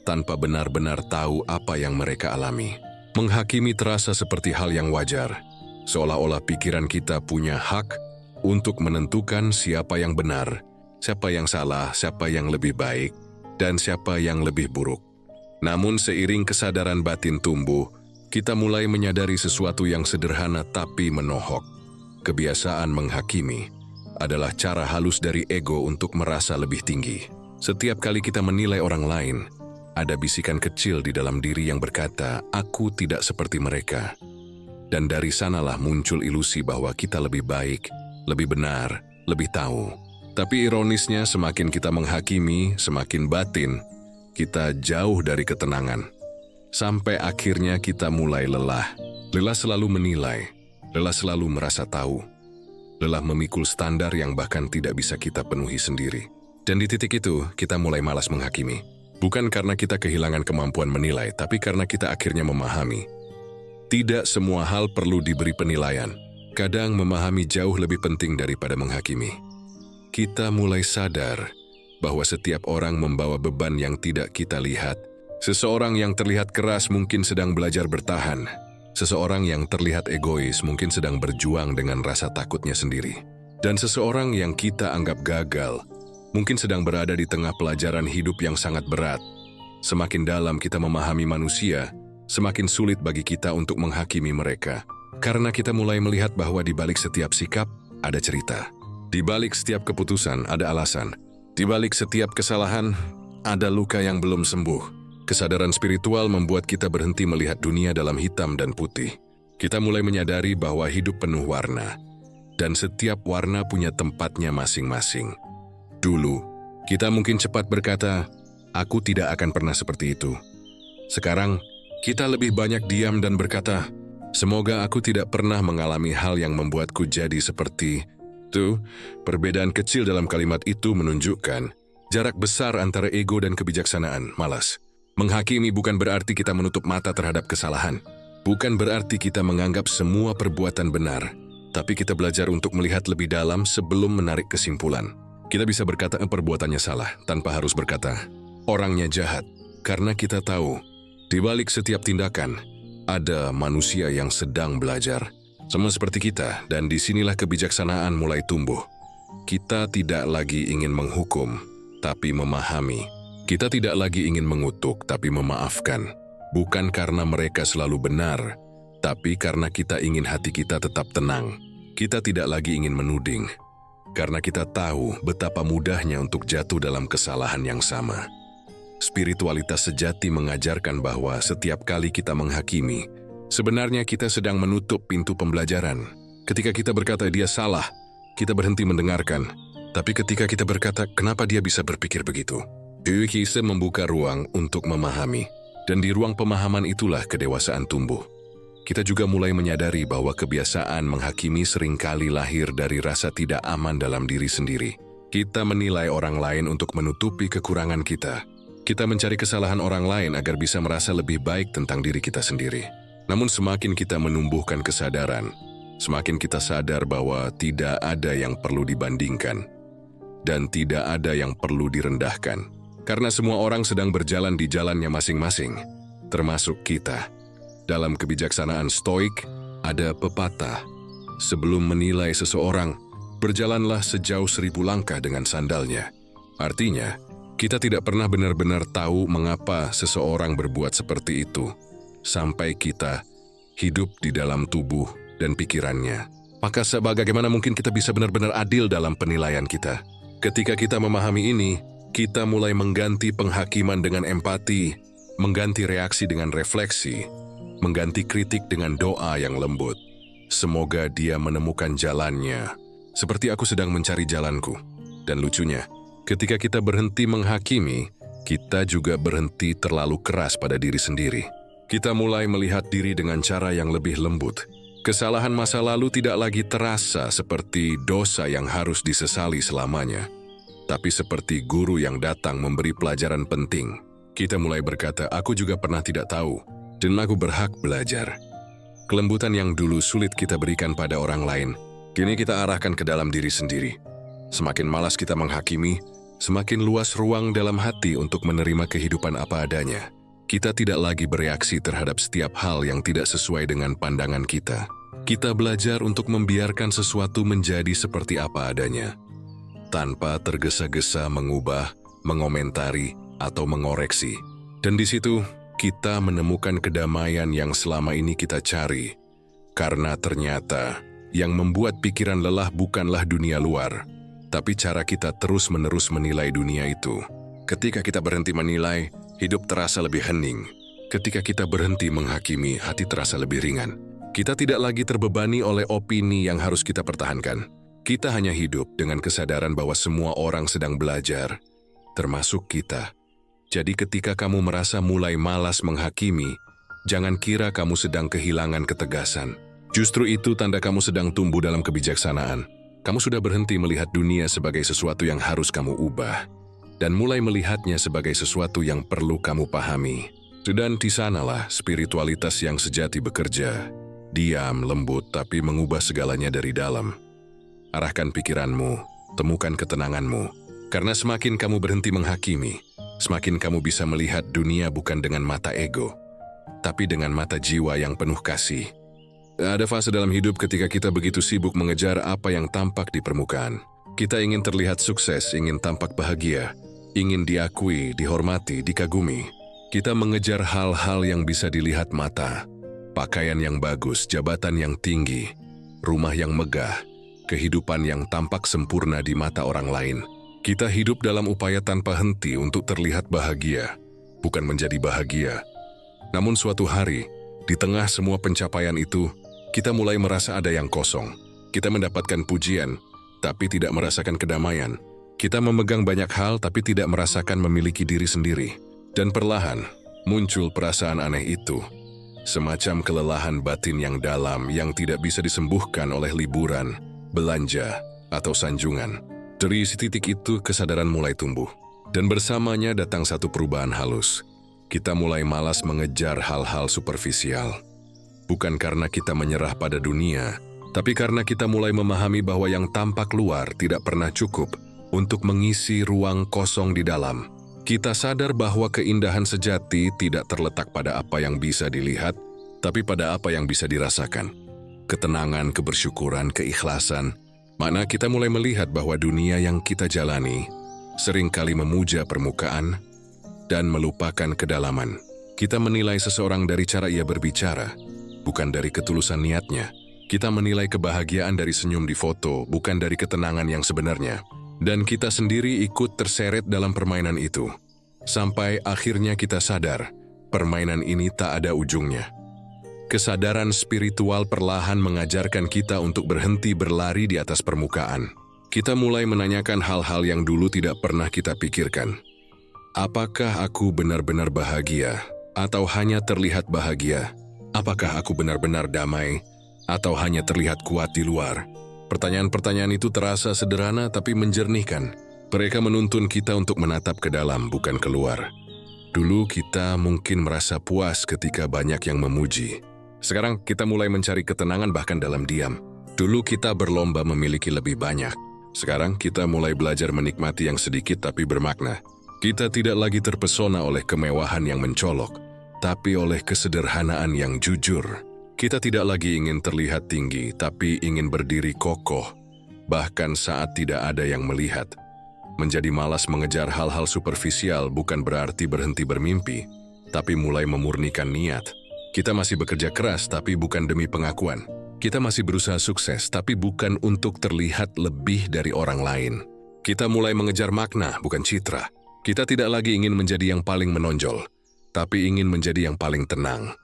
tanpa benar-benar tahu apa yang mereka alami. Menghakimi terasa seperti hal yang wajar, seolah-olah pikiran kita punya hak untuk menentukan siapa yang benar, siapa yang salah, siapa yang lebih baik, dan siapa yang lebih buruk. Namun seiring kesadaran batin tumbuh, kita mulai menyadari sesuatu yang sederhana tapi menohok. Kebiasaan menghakimi adalah cara halus dari ego untuk merasa lebih tinggi. Setiap kali kita menilai orang lain, ada bisikan kecil di dalam diri yang berkata, "Aku tidak seperti mereka." Dan dari sanalah muncul ilusi bahwa kita lebih baik, lebih benar, lebih tahu. Tapi ironisnya semakin kita menghakimi, semakin batin, kita jauh dari ketenangan. Sampai akhirnya kita mulai lelah. Lelah selalu menilai, lelah selalu merasa tahu, lelah memikul standar yang bahkan tidak bisa kita penuhi sendiri. Dan di titik itu, kita mulai malas menghakimi. Bukan karena kita kehilangan kemampuan menilai, tapi karena kita akhirnya memahami. Tidak semua hal perlu diberi penilaian. Kadang memahami jauh lebih penting daripada menghakimi. Kita mulai sadar bahwa setiap orang membawa beban yang tidak kita lihat. Seseorang yang terlihat keras mungkin sedang belajar bertahan. Seseorang yang terlihat egois mungkin sedang berjuang dengan rasa takutnya sendiri. Dan seseorang yang kita anggap gagal mungkin sedang berada di tengah pelajaran hidup yang sangat berat. Semakin dalam kita memahami manusia, semakin sulit bagi kita untuk menghakimi mereka. Karena kita mulai melihat bahwa di balik setiap sikap ada cerita. Di balik setiap keputusan ada alasan. Di balik setiap kesalahan ada luka yang belum sembuh. Kesadaran spiritual membuat kita berhenti melihat dunia dalam hitam dan putih. Kita mulai menyadari bahwa hidup penuh warna. Dan setiap warna punya tempatnya masing-masing. Dulu, kita mungkin cepat berkata, "Aku tidak akan pernah seperti itu." Sekarang, kita lebih banyak diam dan berkata, "Semoga aku tidak pernah mengalami hal yang membuatku jadi seperti itu." Perbedaan kecil dalam kalimat itu menunjukkan jarak besar antara ego dan kebijaksanaan. Malas. Menghakimi bukan berarti kita menutup mata terhadap kesalahan. Bukan berarti kita menganggap semua perbuatan benar. Tapi kita belajar untuk melihat lebih dalam sebelum menarik kesimpulan. Kita bisa berkata perbuatannya salah tanpa harus berkata orangnya jahat. Karena kita tahu, di balik setiap tindakan, ada manusia yang sedang belajar. Sama seperti kita, dan disinilah kebijaksanaan mulai tumbuh. Kita tidak lagi ingin menghukum, tapi memahami. Kita tidak lagi ingin mengutuk, tapi memaafkan. Bukan karena mereka selalu benar, tapi karena kita ingin hati kita tetap tenang. Kita tidak lagi ingin menuding, karena kita tahu betapa mudahnya untuk jatuh dalam kesalahan yang sama. Spiritualitas sejati mengajarkan bahwa setiap kali kita menghakimi, sebenarnya kita sedang menutup pintu pembelajaran. Ketika kita berkata dia salah, kita berhenti mendengarkan. Tapi ketika kita berkata, kenapa dia bisa berpikir begitu? Kita membuka ruang untuk memahami. Dan di ruang pemahaman itulah kedewasaan tumbuh. Kita juga mulai menyadari bahwa kebiasaan menghakimi seringkali lahir dari rasa tidak aman dalam diri sendiri. Kita menilai orang lain untuk menutupi kekurangan kita. Kita mencari kesalahan orang lain agar bisa merasa lebih baik tentang diri kita sendiri. Namun semakin kita menumbuhkan kesadaran, semakin kita sadar bahwa tidak ada yang perlu dibandingkan. Dan tidak ada yang perlu direndahkan. Karena semua orang sedang berjalan di jalannya masing-masing, termasuk kita. Dalam kebijaksanaan stoik, ada pepatah, sebelum menilai seseorang, berjalanlah sejauh 1000 langkah dengan sandalnya. Artinya, kita tidak pernah benar-benar tahu mengapa seseorang berbuat seperti itu, sampai kita hidup di dalam tubuh dan pikirannya. Maka sebagaimana mungkin kita bisa benar-benar adil dalam penilaian kita? Ketika kita memahami ini, kita mulai mengganti penghakiman dengan empati, mengganti reaksi dengan refleksi, mengganti kritik dengan doa yang lembut. Semoga dia menemukan jalannya, seperti aku sedang mencari jalanku. Dan lucunya, ketika kita berhenti menghakimi, kita juga berhenti terlalu keras pada diri sendiri. Kita mulai melihat diri dengan cara yang lebih lembut. Kesalahan masa lalu tidak lagi terasa seperti dosa yang harus disesali selamanya, tapi seperti guru yang datang memberi pelajaran penting. Kita mulai berkata, aku juga pernah tidak tahu, dan aku berhak belajar. Kelembutan yang dulu sulit kita berikan pada orang lain, kini kita arahkan ke dalam diri sendiri. Semakin malas kita menghakimi, semakin luas ruang dalam hati untuk menerima kehidupan apa adanya. Kita tidak lagi bereaksi terhadap setiap hal yang tidak sesuai dengan pandangan kita. Kita belajar untuk membiarkan sesuatu menjadi seperti apa adanya, tanpa tergesa-gesa mengubah, mengomentari, atau mengoreksi. Dan di situ, kita menemukan kedamaian yang selama ini kita cari. Karena ternyata, yang membuat pikiran lelah bukanlah dunia luar, tapi cara kita terus-menerus menilai dunia itu. Ketika kita berhenti menilai, hidup terasa lebih hening. Ketika kita berhenti menghakimi, hati terasa lebih ringan. Kita tidak lagi terbebani oleh opini yang harus kita pertahankan. Kita hanya hidup dengan kesadaran bahwa semua orang sedang belajar, termasuk kita. Jadi ketika kamu merasa mulai malas menghakimi, jangan kira kamu sedang kehilangan ketegasan. Justru itu tanda kamu sedang tumbuh dalam kebijaksanaan. Kamu sudah berhenti melihat dunia sebagai sesuatu yang harus kamu ubah, dan mulai melihatnya sebagai sesuatu yang perlu kamu pahami. Dan di sanalah spiritualitas yang sejati bekerja. Diam, lembut, tapi mengubah segalanya dari dalam. Arahkan pikiranmu, temukan ketenanganmu. Karena semakin kamu berhenti menghakimi, semakin kamu bisa melihat dunia bukan dengan mata ego, tapi dengan mata jiwa yang penuh kasih. Ada fase dalam hidup ketika kita begitu sibuk mengejar apa yang tampak di permukaan. Kita ingin terlihat sukses, ingin tampak bahagia, ingin diakui, dihormati, dikagumi. Kita mengejar hal-hal yang bisa dilihat mata. Pakaian yang bagus, jabatan yang tinggi, rumah yang megah, kehidupan yang tampak sempurna di mata orang lain. Kita hidup dalam upaya tanpa henti untuk terlihat bahagia, bukan menjadi bahagia. Namun suatu hari, di tengah semua pencapaian itu, kita mulai merasa ada yang kosong. Kita mendapatkan pujian, tapi tidak merasakan kedamaian. Kita memegang banyak hal, tapi tidak merasakan memiliki diri sendiri. Dan perlahan, muncul perasaan aneh itu. Semacam kelelahan batin yang dalam yang tidak bisa disembuhkan oleh liburan, belanja, atau sanjungan. Dari titik itu, kesadaran mulai tumbuh. Dan bersamanya datang satu perubahan halus. Kita mulai malas mengejar hal-hal superficial. Bukan karena kita menyerah pada dunia, tapi karena kita mulai memahami bahwa yang tampak luar tidak pernah cukup untuk mengisi ruang kosong di dalam. Kita sadar bahwa keindahan sejati tidak terletak pada apa yang bisa dilihat, tapi pada apa yang bisa dirasakan. Ketenangan, kebersyukuran, keikhlasan. Mana kita mulai melihat bahwa dunia yang kita jalani seringkali memuja permukaan dan melupakan kedalaman. Kita menilai seseorang dari cara ia berbicara, bukan dari ketulusan niatnya. Kita menilai kebahagiaan dari senyum di foto, bukan dari ketenangan yang sebenarnya. Dan kita sendiri ikut terseret dalam permainan itu. Sampai akhirnya kita sadar, permainan ini tak ada ujungnya. Kesadaran spiritual perlahan mengajarkan kita untuk berhenti berlari di atas permukaan. Kita mulai menanyakan hal-hal yang dulu tidak pernah kita pikirkan. Apakah aku benar-benar bahagia, atau hanya terlihat bahagia? Apakah aku benar-benar damai, atau hanya terlihat kuat di luar? Pertanyaan-pertanyaan itu terasa sederhana tapi menjernihkan. Mereka menuntun kita untuk menatap ke dalam, bukan keluar. Dulu kita mungkin merasa puas ketika banyak yang memuji. Sekarang kita mulai mencari ketenangan bahkan dalam diam. Dulu kita berlomba memiliki lebih banyak. Sekarang kita mulai belajar menikmati yang sedikit tapi bermakna. Kita tidak lagi terpesona oleh kemewahan yang mencolok, tapi oleh kesederhanaan yang jujur. Kita tidak lagi ingin terlihat tinggi, tapi ingin berdiri kokoh, bahkan saat tidak ada yang melihat. Menjadi malas mengejar hal-hal superficial bukan berarti berhenti bermimpi, tapi mulai memurnikan niat. Kita masih bekerja keras, tapi bukan demi pengakuan. Kita masih berusaha sukses, tapi bukan untuk terlihat lebih dari orang lain. Kita mulai mengejar makna, bukan citra. Kita tidak lagi ingin menjadi yang paling menonjol, tapi ingin menjadi yang paling tenang.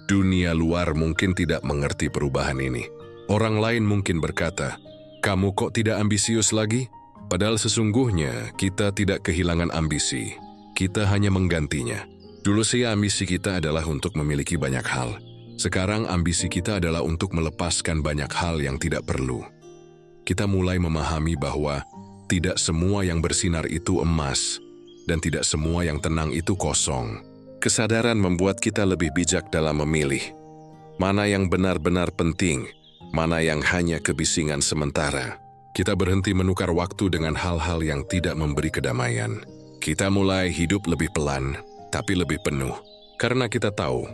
Dunia luar mungkin tidak mengerti perubahan ini. Orang lain mungkin berkata, "Kamu kok tidak ambisius lagi?" Padahal sesungguhnya kita tidak kehilangan ambisi. Kita hanya menggantinya. Dulu sih ambisi kita adalah untuk memiliki banyak hal. Sekarang ambisi kita adalah untuk melepaskan banyak hal yang tidak perlu. Kita mulai memahami bahwa tidak semua yang bersinar itu emas, dan tidak semua yang tenang itu kosong. Kesadaran membuat kita lebih bijak dalam memilih. Mana yang benar-benar penting, mana yang hanya kebisingan sementara. Kita berhenti menukar waktu dengan hal-hal yang tidak memberi kedamaian. Kita mulai hidup lebih pelan, tapi lebih penuh. Karena kita tahu,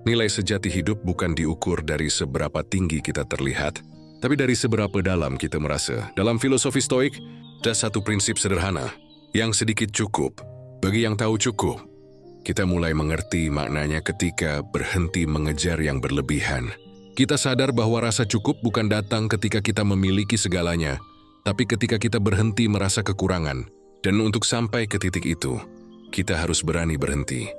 nilai sejati hidup bukan diukur dari seberapa tinggi kita terlihat, tapi dari seberapa dalam kita merasa. Dalam filosofi Stoik, ada satu prinsip sederhana, yang sedikit cukup, bagi yang tahu cukup. Kita mulai mengerti maknanya ketika berhenti mengejar yang berlebihan. Kita sadar bahwa rasa cukup bukan datang ketika kita memiliki segalanya, tapi ketika kita berhenti merasa kekurangan. Dan untuk sampai ke titik itu, kita harus berani berhenti.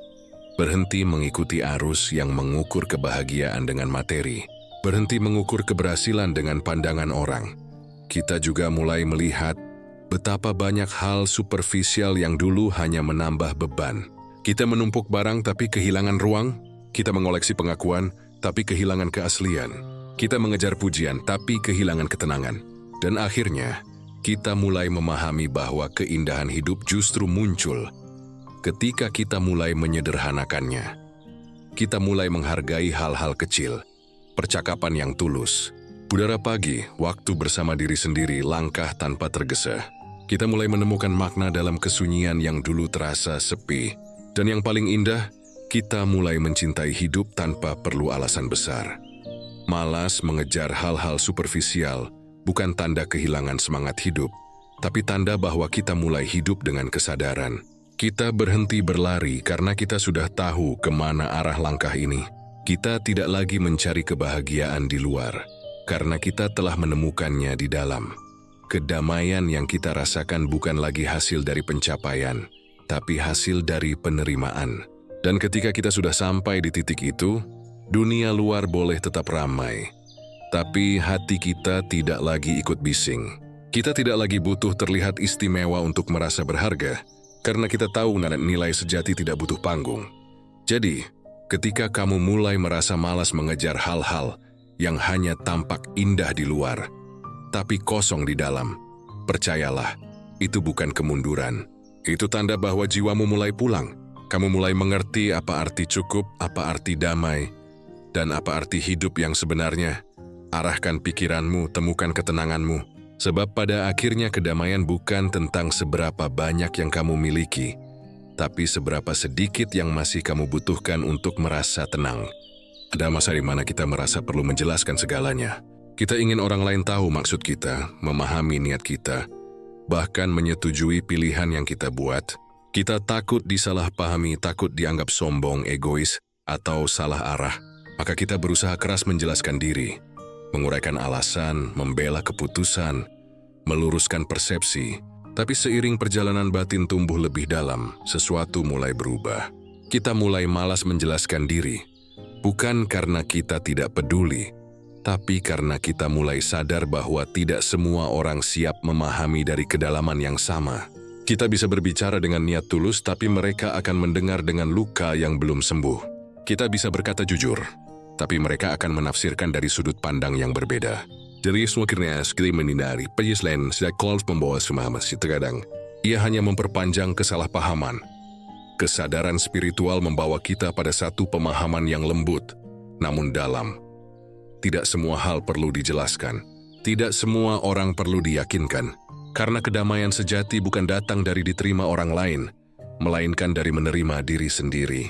Berhenti mengikuti arus yang mengukur kebahagiaan dengan materi. Berhenti mengukur keberhasilan dengan pandangan orang. Kita juga mulai melihat betapa banyak hal superficial yang dulu hanya menambah beban. Kita menumpuk barang tapi kehilangan ruang. Kita mengoleksi pengakuan tapi kehilangan keaslian. Kita mengejar pujian tapi kehilangan ketenangan. Dan akhirnya, kita mulai memahami bahwa keindahan hidup justru muncul ketika kita mulai menyederhanakannya. Kita mulai menghargai hal-hal kecil, percakapan yang tulus, udara pagi, waktu bersama diri sendiri, langkah tanpa tergesa. Kita mulai menemukan makna dalam kesunyian yang dulu terasa sepi. Dan yang paling indah, kita mulai mencintai hidup tanpa perlu alasan besar. Malas mengejar hal-hal superficial bukan tanda kehilangan semangat hidup, tapi tanda bahwa kita mulai hidup dengan kesadaran. Kita berhenti berlari karena kita sudah tahu kemana arah langkah ini. Kita tidak lagi mencari kebahagiaan di luar, karena kita telah menemukannya di dalam. Kedamaian yang kita rasakan bukan lagi hasil dari pencapaian, tapi hasil dari penerimaan. Dan ketika kita sudah sampai di titik itu, dunia luar boleh tetap ramai, tapi hati kita tidak lagi ikut bising. Kita tidak lagi butuh terlihat istimewa untuk merasa berharga, karena kita tahu nilai sejati tidak butuh panggung. Jadi, ketika kamu mulai merasa malas mengejar hal-hal yang hanya tampak indah di luar, tapi kosong di dalam, percayalah, itu bukan kemunduran. Itu tanda bahwa jiwamu mulai pulang. Kamu mulai mengerti apa arti cukup, apa arti damai, dan apa arti hidup yang sebenarnya. Arahkan pikiranmu, temukan ketenanganmu. Sebab pada akhirnya kedamaian bukan tentang seberapa banyak yang kamu miliki, tapi seberapa sedikit yang masih kamu butuhkan untuk merasa tenang. Ada masa di mana kita merasa perlu menjelaskan segalanya. Kita ingin orang lain tahu maksud kita, memahami niat kita, bahkan menyetujui pilihan yang kita buat. Kita takut disalahpahami, takut dianggap sombong, egois, atau salah arah. Maka kita berusaha keras menjelaskan diri, menguraikan alasan, membela keputusan, meluruskan persepsi. Tapi seiring perjalanan batin tumbuh lebih dalam, sesuatu mulai berubah. Kita mulai malas menjelaskan diri, bukan karena kita tidak peduli, tapi karena kita mulai sadar bahwa tidak semua orang siap memahami dari kedalaman yang sama. Kita bisa berbicara dengan niat tulus, tapi mereka akan mendengar dengan luka yang belum sembuh. Kita bisa berkata jujur, tapi mereka akan menafsirkan dari sudut pandang yang berbeda. Jadi akhirnya kita menghindari penyesuaian sejak kelas membawa pemahaman terkadang. Ia hanya memperpanjang kesalahpahaman. Kesadaran spiritual membawa kita pada satu pemahaman yang lembut, namun dalam. Tidak semua hal perlu dijelaskan. Tidak semua orang perlu diyakinkan. Karena kedamaian sejati bukan datang dari diterima orang lain, melainkan dari menerima diri sendiri.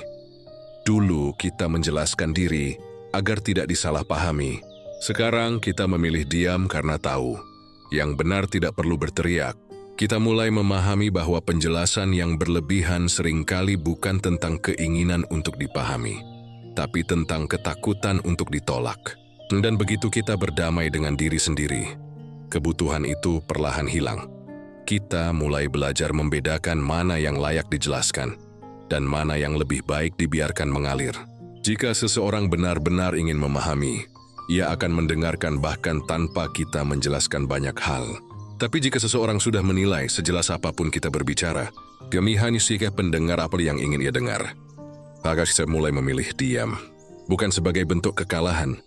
Dulu kita menjelaskan diri agar tidak disalahpahami. Sekarang kita memilih diam karena tahu. Yang benar tidak perlu berteriak. Kita mulai memahami bahwa penjelasan yang berlebihan seringkali bukan tentang keinginan untuk dipahami, tapi tentang ketakutan untuk ditolak. Dan begitu kita berdamai dengan diri sendiri, kebutuhan itu perlahan hilang. Kita mulai belajar membedakan mana yang layak dijelaskan dan mana yang lebih baik dibiarkan mengalir. Jika seseorang benar-benar ingin memahami, ia akan mendengarkan bahkan tanpa kita menjelaskan banyak hal. Tapi jika seseorang sudah menilai sejelas apapun kita berbicara, kami hanya sebagai pendengar apa yang ingin ia dengar. Maka saya mulai memilih diam, bukan sebagai bentuk kekalahan,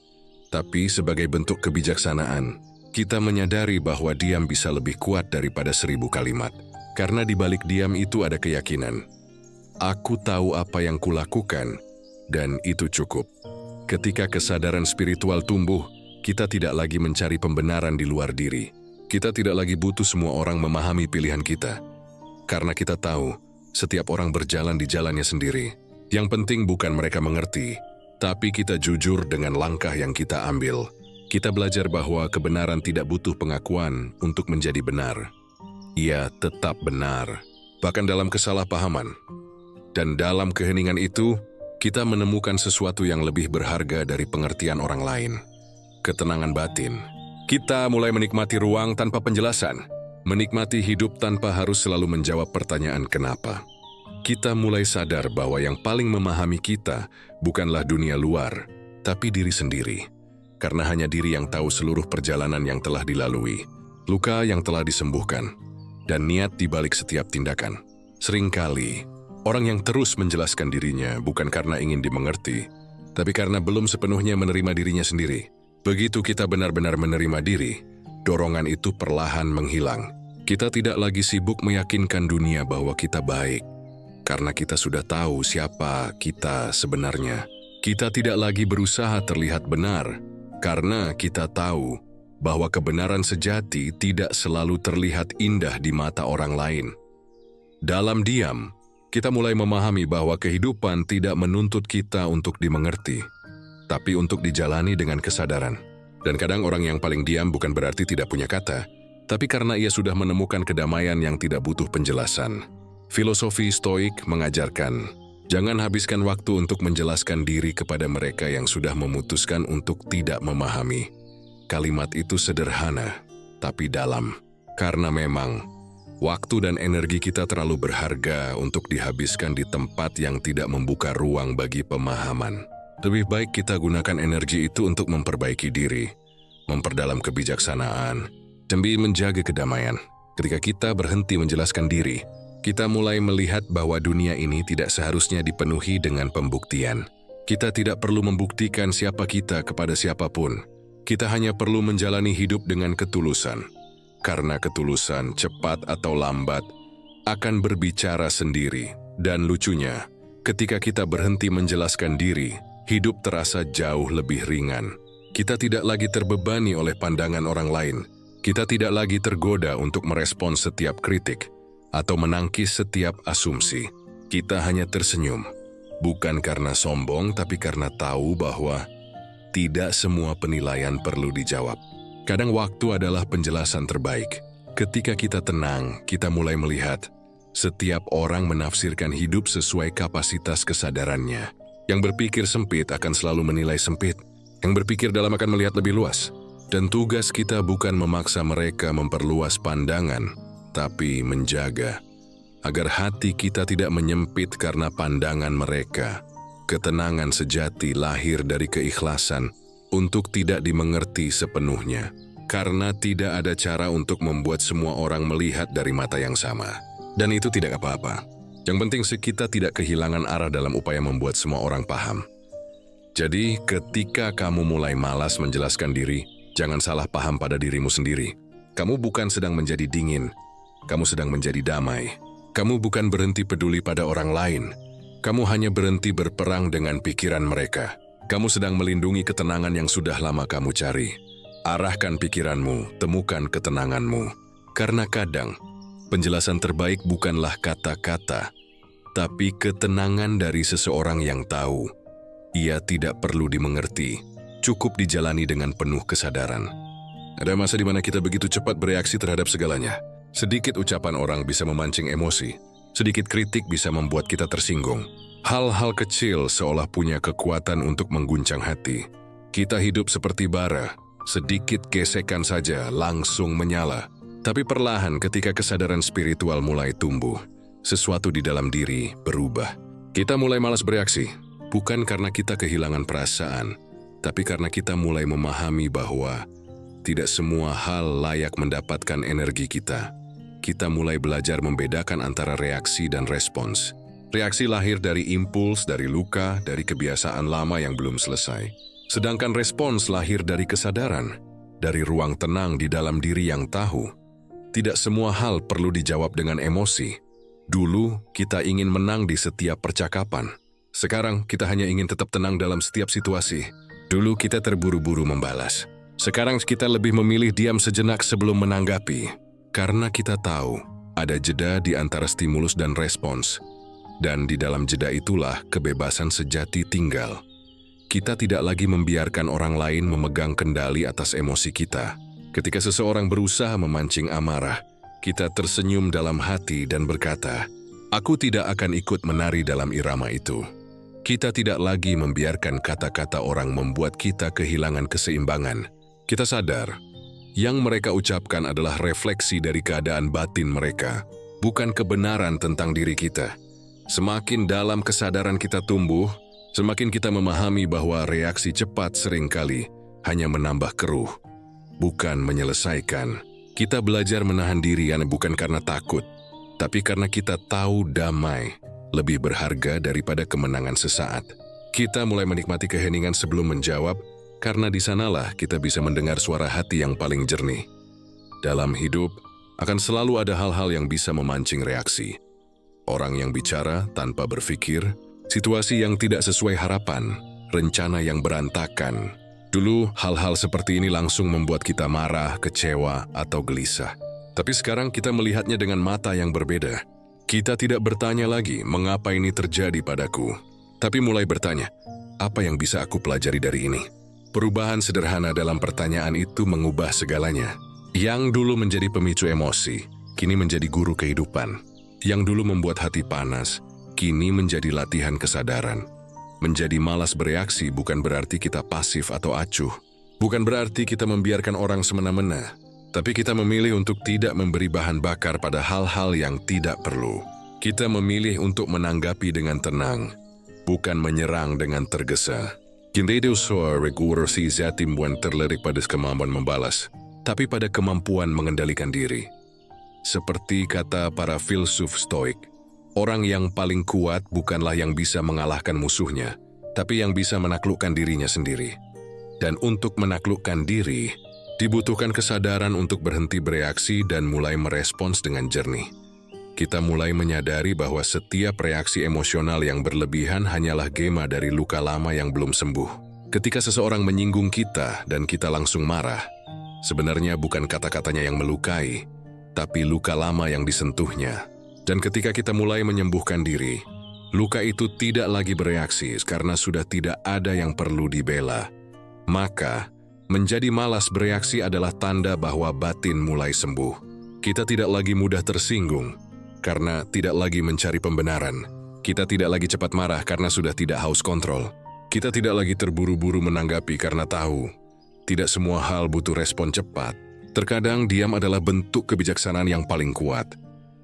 tapi sebagai bentuk kebijaksanaan. Kita menyadari bahwa diam bisa lebih kuat daripada 1000 kalimat. Karena di balik diam itu ada keyakinan. Aku tahu apa yang kulakukan, dan itu cukup. Ketika kesadaran spiritual tumbuh, kita tidak lagi mencari pembenaran di luar diri. Kita tidak lagi butuh semua orang memahami pilihan kita. Karena kita tahu, setiap orang berjalan di jalannya sendiri. Yang penting bukan mereka mengerti, tapi kita jujur dengan langkah yang kita ambil. Kita belajar bahwa kebenaran tidak butuh pengakuan untuk menjadi benar. Ia tetap benar, bahkan dalam kesalahpahaman. Dan dalam keheningan itu, kita menemukan sesuatu yang lebih berharga dari pengertian orang lain. Ketenangan batin. Kita mulai menikmati ruang tanpa penjelasan. Menikmati hidup tanpa harus selalu menjawab pertanyaan kenapa. kita mulai sadar bahwa yang paling memahami kita bukanlah dunia luar, tapi diri sendiri. Karena hanya diri yang tahu seluruh perjalanan yang telah dilalui, luka yang telah disembuhkan, dan niat di balik setiap tindakan. Seringkali, orang yang terus menjelaskan dirinya bukan karena ingin dimengerti, tapi karena belum sepenuhnya menerima dirinya sendiri. Begitu kita benar-benar menerima diri, dorongan itu perlahan menghilang. Kita tidak lagi sibuk meyakinkan dunia bahwa kita baik, karena kita sudah tahu siapa kita sebenarnya. Kita tidak lagi berusaha terlihat benar, karena kita tahu bahwa kebenaran sejati tidak selalu terlihat indah di mata orang lain. Dalam diam, kita mulai memahami bahwa kehidupan tidak menuntut kita untuk dimengerti, tapi untuk dijalani dengan kesadaran. Dan kadang orang yang paling diam bukan berarti tidak punya kata, tapi karena ia sudah menemukan kedamaian yang tidak butuh penjelasan. Filosofi Stoik mengajarkan, jangan habiskan waktu untuk menjelaskan diri kepada mereka yang sudah memutuskan untuk tidak memahami. Kalimat itu sederhana, tapi dalam. Karena memang, waktu dan energi kita terlalu berharga untuk dihabiskan di tempat yang tidak membuka ruang bagi pemahaman. Lebih baik kita gunakan energi itu untuk memperbaiki diri, memperdalam kebijaksanaan, demi menjaga kedamaian. Ketika kita berhenti menjelaskan diri, kita mulai melihat bahwa dunia ini tidak seharusnya dipenuhi dengan pembuktian. Kita tidak perlu membuktikan siapa kita kepada siapapun. Kita hanya perlu menjalani hidup dengan ketulusan. Karena ketulusan, cepat atau lambat, akan berbicara sendiri. Dan lucunya, ketika kita berhenti menjelaskan diri, hidup terasa jauh lebih ringan. Kita tidak lagi terbebani oleh pandangan orang lain. Kita tidak lagi tergoda untuk merespons setiap kritik atau menangkis setiap asumsi. Kita hanya tersenyum, bukan karena sombong, tapi karena tahu bahwa tidak semua penilaian perlu dijawab. Kadang waktu adalah penjelasan terbaik. Ketika kita tenang, kita mulai melihat setiap orang menafsirkan hidup sesuai kapasitas kesadarannya. Yang berpikir sempit akan selalu menilai sempit. Yang berpikir dalam akan melihat lebih luas. Dan tugas kita bukan memaksa mereka memperluas pandangan, tapi menjaga agar hati kita tidak menyempit karena pandangan mereka. Ketenangan sejati lahir dari keikhlasan untuk tidak dimengerti sepenuhnya, karena tidak ada cara untuk membuat semua orang melihat dari mata yang sama. Dan itu tidak apa-apa. Yang penting kita tidak kehilangan arah dalam upaya membuat semua orang paham. Jadi, ketika kamu mulai malas menjelaskan diri, jangan salah paham pada dirimu sendiri. Kamu bukan sedang menjadi dingin, kamu sedang menjadi damai. Kamu bukan berhenti peduli pada orang lain, kamu hanya berhenti berperang dengan pikiran mereka. Kamu sedang melindungi ketenangan yang sudah lama kamu cari. Arahkan pikiranmu, temukan ketenanganmu. Karena kadang, penjelasan terbaik bukanlah kata-kata, tapi ketenangan dari seseorang yang tahu. Ia tidak perlu dimengerti, cukup dijalani dengan penuh kesadaran. Ada masa di mana kita begitu cepat bereaksi terhadap segalanya. Sedikit ucapan orang bisa memancing emosi, sedikit kritik bisa membuat kita tersinggung. Hal-hal kecil seolah punya kekuatan untuk mengguncang hati. Kita hidup seperti bara, sedikit gesekan saja langsung menyala. Tapi perlahan ketika kesadaran spiritual mulai tumbuh, sesuatu di dalam diri berubah. Kita mulai malas bereaksi, bukan karena kita kehilangan perasaan, tapi karena kita mulai memahami bahwa tidak semua hal layak mendapatkan energi kita. Kita mulai belajar membedakan antara reaksi dan respons. Reaksi lahir dari impuls, dari luka, dari kebiasaan lama yang belum selesai. Sedangkan respons lahir dari kesadaran, dari ruang tenang di dalam diri yang tahu. Tidak semua hal perlu dijawab dengan emosi. Dulu, kita ingin menang di setiap percakapan. Sekarang, kita hanya ingin tetap tenang dalam setiap situasi. Dulu, kita terburu-buru membalas. Sekarang, kita lebih memilih diam sejenak sebelum menanggapi. Karena kita tahu, ada jeda di antara stimulus dan respons. Dan di dalam jeda itulah kebebasan sejati tinggal. Kita tidak lagi membiarkan orang lain memegang kendali atas emosi kita. Ketika seseorang berusaha memancing amarah, kita tersenyum dalam hati dan berkata, "Aku tidak akan ikut menari dalam irama itu." Kita tidak lagi membiarkan kata-kata orang membuat kita kehilangan keseimbangan. Kita sadar, yang mereka ucapkan adalah refleksi dari keadaan batin mereka, bukan kebenaran tentang diri kita. Semakin dalam kesadaran kita tumbuh, semakin kita memahami bahwa reaksi cepat seringkali hanya menambah keruh, bukan menyelesaikan. Kita belajar menahan diri bukan karena takut, tapi karena kita tahu damai lebih berharga daripada kemenangan sesaat. Kita mulai menikmati keheningan sebelum menjawab, karena di sanalah kita bisa mendengar suara hati yang paling jernih. Dalam hidup, akan selalu ada hal-hal yang bisa memancing reaksi. Orang yang bicara tanpa berpikir, situasi yang tidak sesuai harapan, rencana yang berantakan. Dulu, hal-hal seperti ini langsung membuat kita marah, kecewa, atau gelisah. Tapi sekarang kita melihatnya dengan mata yang berbeda. Kita tidak bertanya lagi, mengapa ini terjadi padaku? Tapi mulai bertanya, apa yang bisa aku pelajari dari ini? Perubahan sederhana dalam pertanyaan itu mengubah segalanya. Yang dulu menjadi pemicu emosi, kini menjadi guru kehidupan. Yang dulu membuat hati panas, kini menjadi latihan kesadaran. Menjadi malas bereaksi bukan berarti kita pasif atau acuh. Bukan berarti kita membiarkan orang semena-mena. Tapi kita memilih untuk tidak memberi bahan bakar pada hal-hal yang tidak perlu. Kita memilih untuk menanggapi dengan tenang, bukan menyerang dengan tergesa. Hindi usah regulasi zatim bukan terlirik pada kemampuan membalas, tapi pada kemampuan mengendalikan diri. Seperti kata para filsuf Stoik, orang yang paling kuat bukanlah yang bisa mengalahkan musuhnya, tapi yang bisa menaklukkan dirinya sendiri. Dan untuk menaklukkan diri, dibutuhkan kesadaran untuk berhenti bereaksi dan mulai merespons dengan jernih. Kita mulai menyadari bahwa setiap reaksi emosional yang berlebihan hanyalah gema dari luka lama yang belum sembuh. Ketika seseorang menyinggung kita dan kita langsung marah, sebenarnya bukan kata-katanya yang melukai, tapi luka lama yang disentuhnya. Dan ketika kita mulai menyembuhkan diri, luka itu tidak lagi bereaksi karena sudah tidak ada yang perlu dibela. Maka, menjadi malas bereaksi adalah tanda bahwa batin mulai sembuh. Kita tidak lagi mudah tersinggung, karena tidak lagi mencari pembenaran. Kita tidak lagi cepat marah karena sudah tidak haus kontrol. Kita tidak lagi terburu-buru menanggapi karena tahu tidak semua hal butuh respon cepat. Terkadang diam adalah bentuk kebijaksanaan yang paling kuat.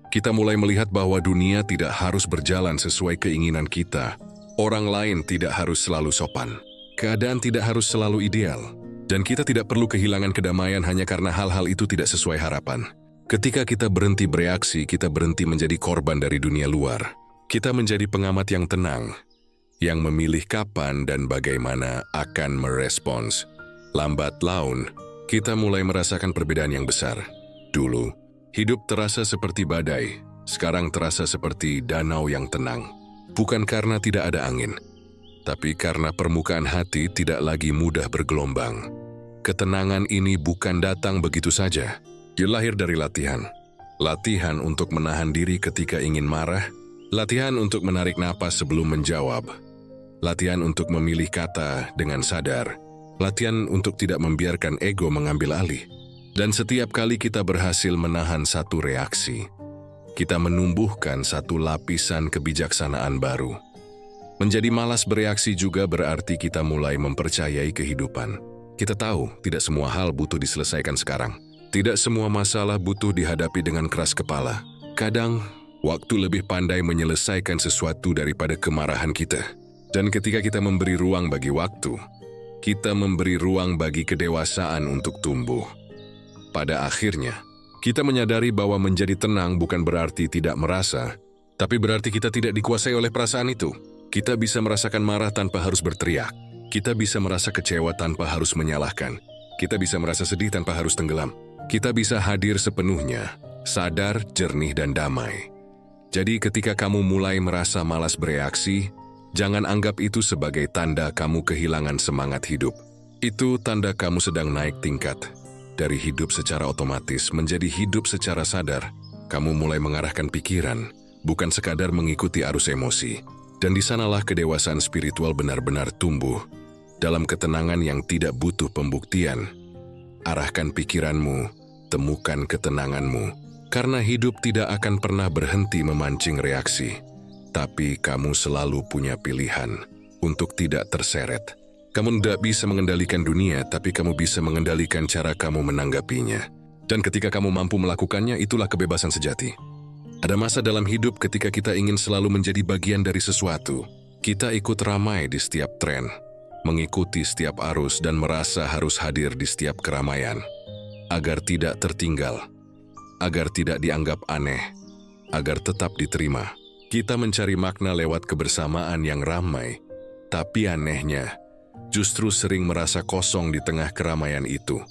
Kita mulai melihat bahwa dunia tidak harus berjalan sesuai keinginan kita. Orang lain tidak harus selalu sopan. Keadaan tidak harus selalu ideal. Dan kita tidak perlu kehilangan kedamaian hanya karena hal-hal itu tidak sesuai harapan. Ketika kita berhenti bereaksi, kita berhenti menjadi korban dari dunia luar. Kita menjadi pengamat yang tenang, yang memilih kapan dan bagaimana akan merespons. Lambat laun, kita mulai merasakan perbedaan yang besar. Dulu, hidup terasa seperti badai, sekarang terasa seperti danau yang tenang. Bukan karena tidak ada angin, tapi karena permukaan hati tidak lagi mudah bergelombang. Ketenangan ini bukan datang begitu saja. Dia lahir dari latihan. Latihan untuk menahan diri ketika ingin marah, latihan untuk menarik napas sebelum menjawab, latihan untuk memilih kata dengan sadar, latihan untuk tidak membiarkan ego mengambil alih. Dan setiap kali kita berhasil menahan satu reaksi, kita menumbuhkan satu lapisan kebijaksanaan baru. Menjadi malas bereaksi juga berarti kita mulai mempercayai kehidupan. Kita tahu tidak semua hal butuh diselesaikan sekarang. Tidak semua masalah butuh dihadapi dengan keras kepala. Kadang, waktu lebih pandai menyelesaikan sesuatu daripada kemarahan kita. Dan ketika kita memberi ruang bagi waktu, kita memberi ruang bagi kedewasaan untuk tumbuh. Pada akhirnya, kita menyadari bahwa menjadi tenang bukan berarti tidak merasa, tapi berarti kita tidak dikuasai oleh perasaan itu. Kita bisa merasakan marah tanpa harus berteriak. Kita bisa merasa kecewa tanpa harus menyalahkan. Kita bisa merasa sedih tanpa harus tenggelam. Kita bisa hadir sepenuhnya, sadar, jernih, dan damai. Jadi ketika kamu mulai merasa malas bereaksi, jangan anggap itu sebagai tanda kamu kehilangan semangat hidup. Itu tanda kamu sedang naik tingkat. Dari hidup secara otomatis menjadi hidup secara sadar. Kamu mulai mengarahkan pikiran, bukan sekadar mengikuti arus emosi. Dan di sanalah kedewasaan spiritual benar-benar tumbuh. Dalam ketenangan yang tidak butuh pembuktian. Arahkan pikiranmu, temukan ketenanganmu, karena hidup tidak akan pernah berhenti memancing reaksi. Tapi kamu selalu punya pilihan untuk tidak terseret. Kamu tidak bisa mengendalikan dunia, tapi kamu bisa mengendalikan cara kamu menanggapinya. Dan ketika kamu mampu melakukannya, itulah kebebasan sejati. Ada masa dalam hidup ketika kita ingin selalu menjadi bagian dari sesuatu. Kita ikut ramai di setiap tren, mengikuti setiap arus dan merasa harus hadir di setiap keramaian. Agar tidak tertinggal, agar tidak dianggap aneh, agar tetap diterima. Kita mencari makna lewat kebersamaan yang ramai, tapi anehnya, justru sering merasa kosong di tengah keramaian itu.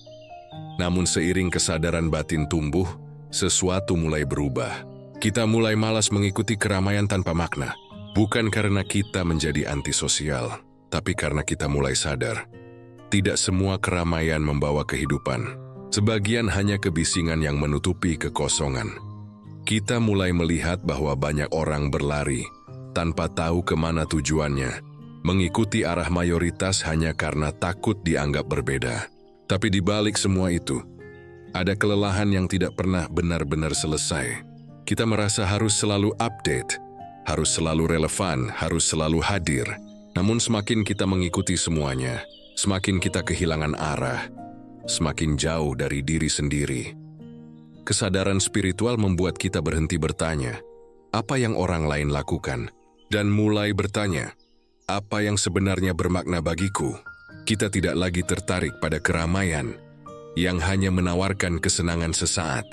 Namun seiring kesadaran batin tumbuh, sesuatu mulai berubah. Kita mulai malas mengikuti keramaian tanpa makna. Bukan karena kita menjadi antisosial, tapi karena kita mulai sadar. Tidak semua keramaian membawa kehidupan. Sebagian hanya kebisingan yang menutupi kekosongan. Kita mulai melihat bahwa banyak orang berlari, tanpa tahu kemana tujuannya. Mengikuti arah mayoritas hanya karena takut dianggap berbeda. Tapi di balik semua itu, ada kelelahan yang tidak pernah benar-benar selesai. Kita merasa harus selalu update, harus selalu relevan, harus selalu hadir. Namun semakin kita mengikuti semuanya, semakin kita kehilangan arah, semakin jauh dari diri sendiri. Kesadaran spiritual membuat kita berhenti bertanya, apa yang orang lain lakukan? Dan mulai bertanya, apa yang sebenarnya bermakna bagiku? Kita tidak lagi tertarik pada keramaian yang hanya menawarkan kesenangan sesaat,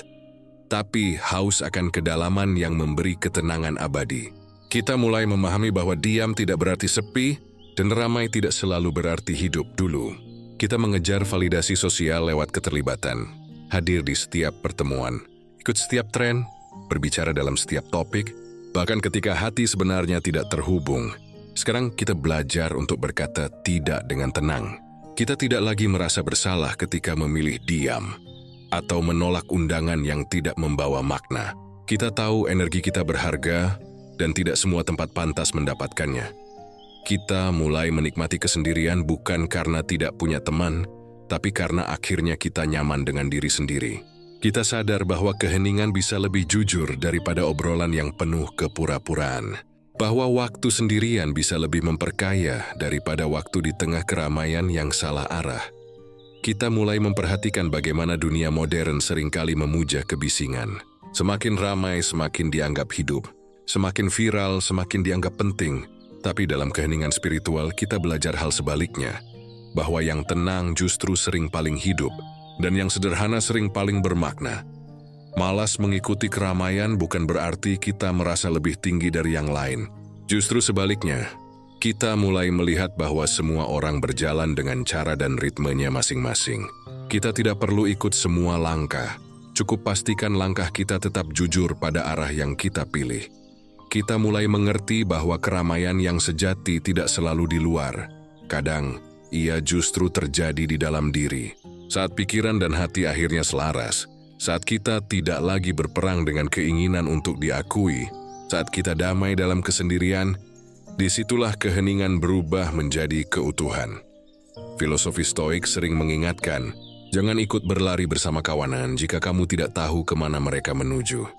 tapi haus akan kedalaman yang memberi ketenangan abadi. Kita mulai memahami bahwa diam tidak berarti sepi, dan ramai tidak selalu berarti hidup dulu. Kita mengejar validasi sosial lewat keterlibatan, hadir di setiap pertemuan, ikut setiap tren, berbicara dalam setiap topik, bahkan ketika hati sebenarnya tidak terhubung. Sekarang kita belajar untuk berkata tidak dengan tenang. Kita tidak lagi merasa bersalah ketika memilih diam atau menolak undangan yang tidak membawa makna. Kita tahu energi kita berharga dan tidak semua tempat pantas mendapatkannya. Kita mulai menikmati kesendirian bukan karena tidak punya teman, tapi karena akhirnya kita nyaman dengan diri sendiri. Kita sadar bahwa keheningan bisa lebih jujur daripada obrolan yang penuh kepura-puraan. Bahwa waktu sendirian bisa lebih memperkaya daripada waktu di tengah keramaian yang salah arah. Kita mulai memperhatikan bagaimana dunia modern seringkali memuja kebisingan. Semakin ramai, semakin dianggap hidup. Semakin viral, semakin dianggap penting. Tapi dalam keheningan spiritual, kita belajar hal sebaliknya. Bahwa yang tenang justru sering paling hidup, dan yang sederhana sering paling bermakna. Malas mengikuti keramaian bukan berarti kita merasa lebih tinggi dari yang lain. Justru sebaliknya, kita mulai melihat bahwa semua orang berjalan dengan cara dan ritmenya masing-masing. Kita tidak perlu ikut semua langkah. Cukup pastikan langkah kita tetap jujur pada arah yang kita pilih. Kita mulai mengerti bahwa keramaian yang sejati tidak selalu di luar. Kadang, ia justru terjadi di dalam diri. Saat pikiran dan hati akhirnya selaras, saat kita tidak lagi berperang dengan keinginan untuk diakui, saat kita damai dalam kesendirian, disitulah keheningan berubah menjadi keutuhan. Filosofi Stoik sering mengingatkan, jangan ikut berlari bersama kawanan jika kamu tidak tahu kemana mereka menuju.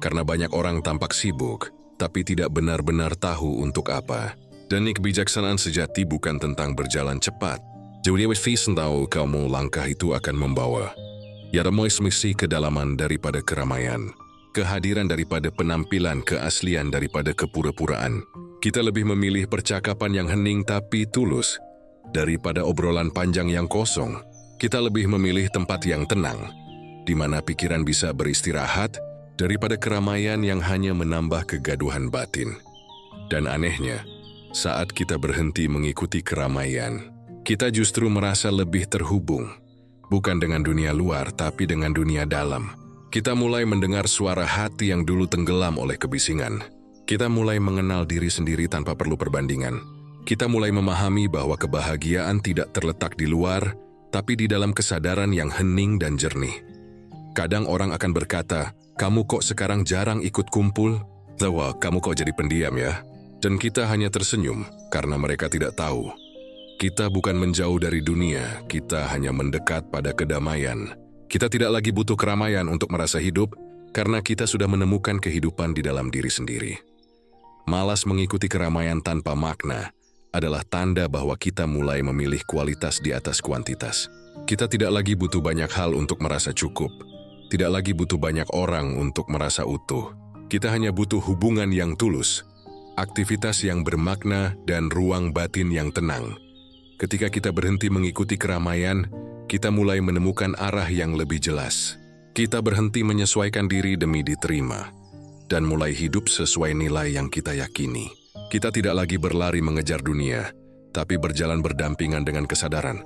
Karena banyak orang tampak sibuk, tapi tidak benar-benar tahu untuk apa. Dan kebijaksanaan sejati bukan tentang berjalan cepat. Jadi vision tahu kamu langkah itu akan membawa. Ya misi kedalaman daripada keramaian, kehadiran daripada penampilan, keaslian daripada kepura-puraan. Kita lebih memilih percakapan yang hening tapi tulus, daripada obrolan panjang yang kosong. Kita lebih memilih tempat yang tenang, di mana pikiran bisa beristirahat, daripada keramaian yang hanya menambah kegaduhan batin. Dan anehnya, saat kita berhenti mengikuti keramaian, kita justru merasa lebih terhubung. Bukan dengan dunia luar, tapi dengan dunia dalam. Kita mulai mendengar suara hati yang dulu tenggelam oleh kebisingan. Kita mulai mengenal diri sendiri tanpa perlu perbandingan. Kita mulai memahami bahwa kebahagiaan tidak terletak di luar, tapi di dalam kesadaran yang hening dan jernih. Kadang orang akan berkata, kamu kok sekarang jarang ikut kumpul? Wah, kamu kok jadi pendiam ya? Dan kita hanya tersenyum, karena mereka tidak tahu. Kita bukan menjauh dari dunia, kita hanya mendekat pada kedamaian. Kita tidak lagi butuh keramaian untuk merasa hidup, karena kita sudah menemukan kehidupan di dalam diri sendiri. Malas mengikuti keramaian tanpa makna adalah tanda bahwa kita mulai memilih kualitas di atas kuantitas. Kita tidak lagi butuh banyak hal untuk merasa cukup, tidak lagi butuh banyak orang untuk merasa utuh. Kita hanya butuh hubungan yang tulus, aktivitas yang bermakna, dan ruang batin yang tenang. Ketika kita berhenti mengikuti keramaian, kita mulai menemukan arah yang lebih jelas. Kita berhenti menyesuaikan diri demi diterima, dan mulai hidup sesuai nilai yang kita yakini. Kita tidak lagi berlari mengejar dunia, tapi berjalan berdampingan dengan kesadaran.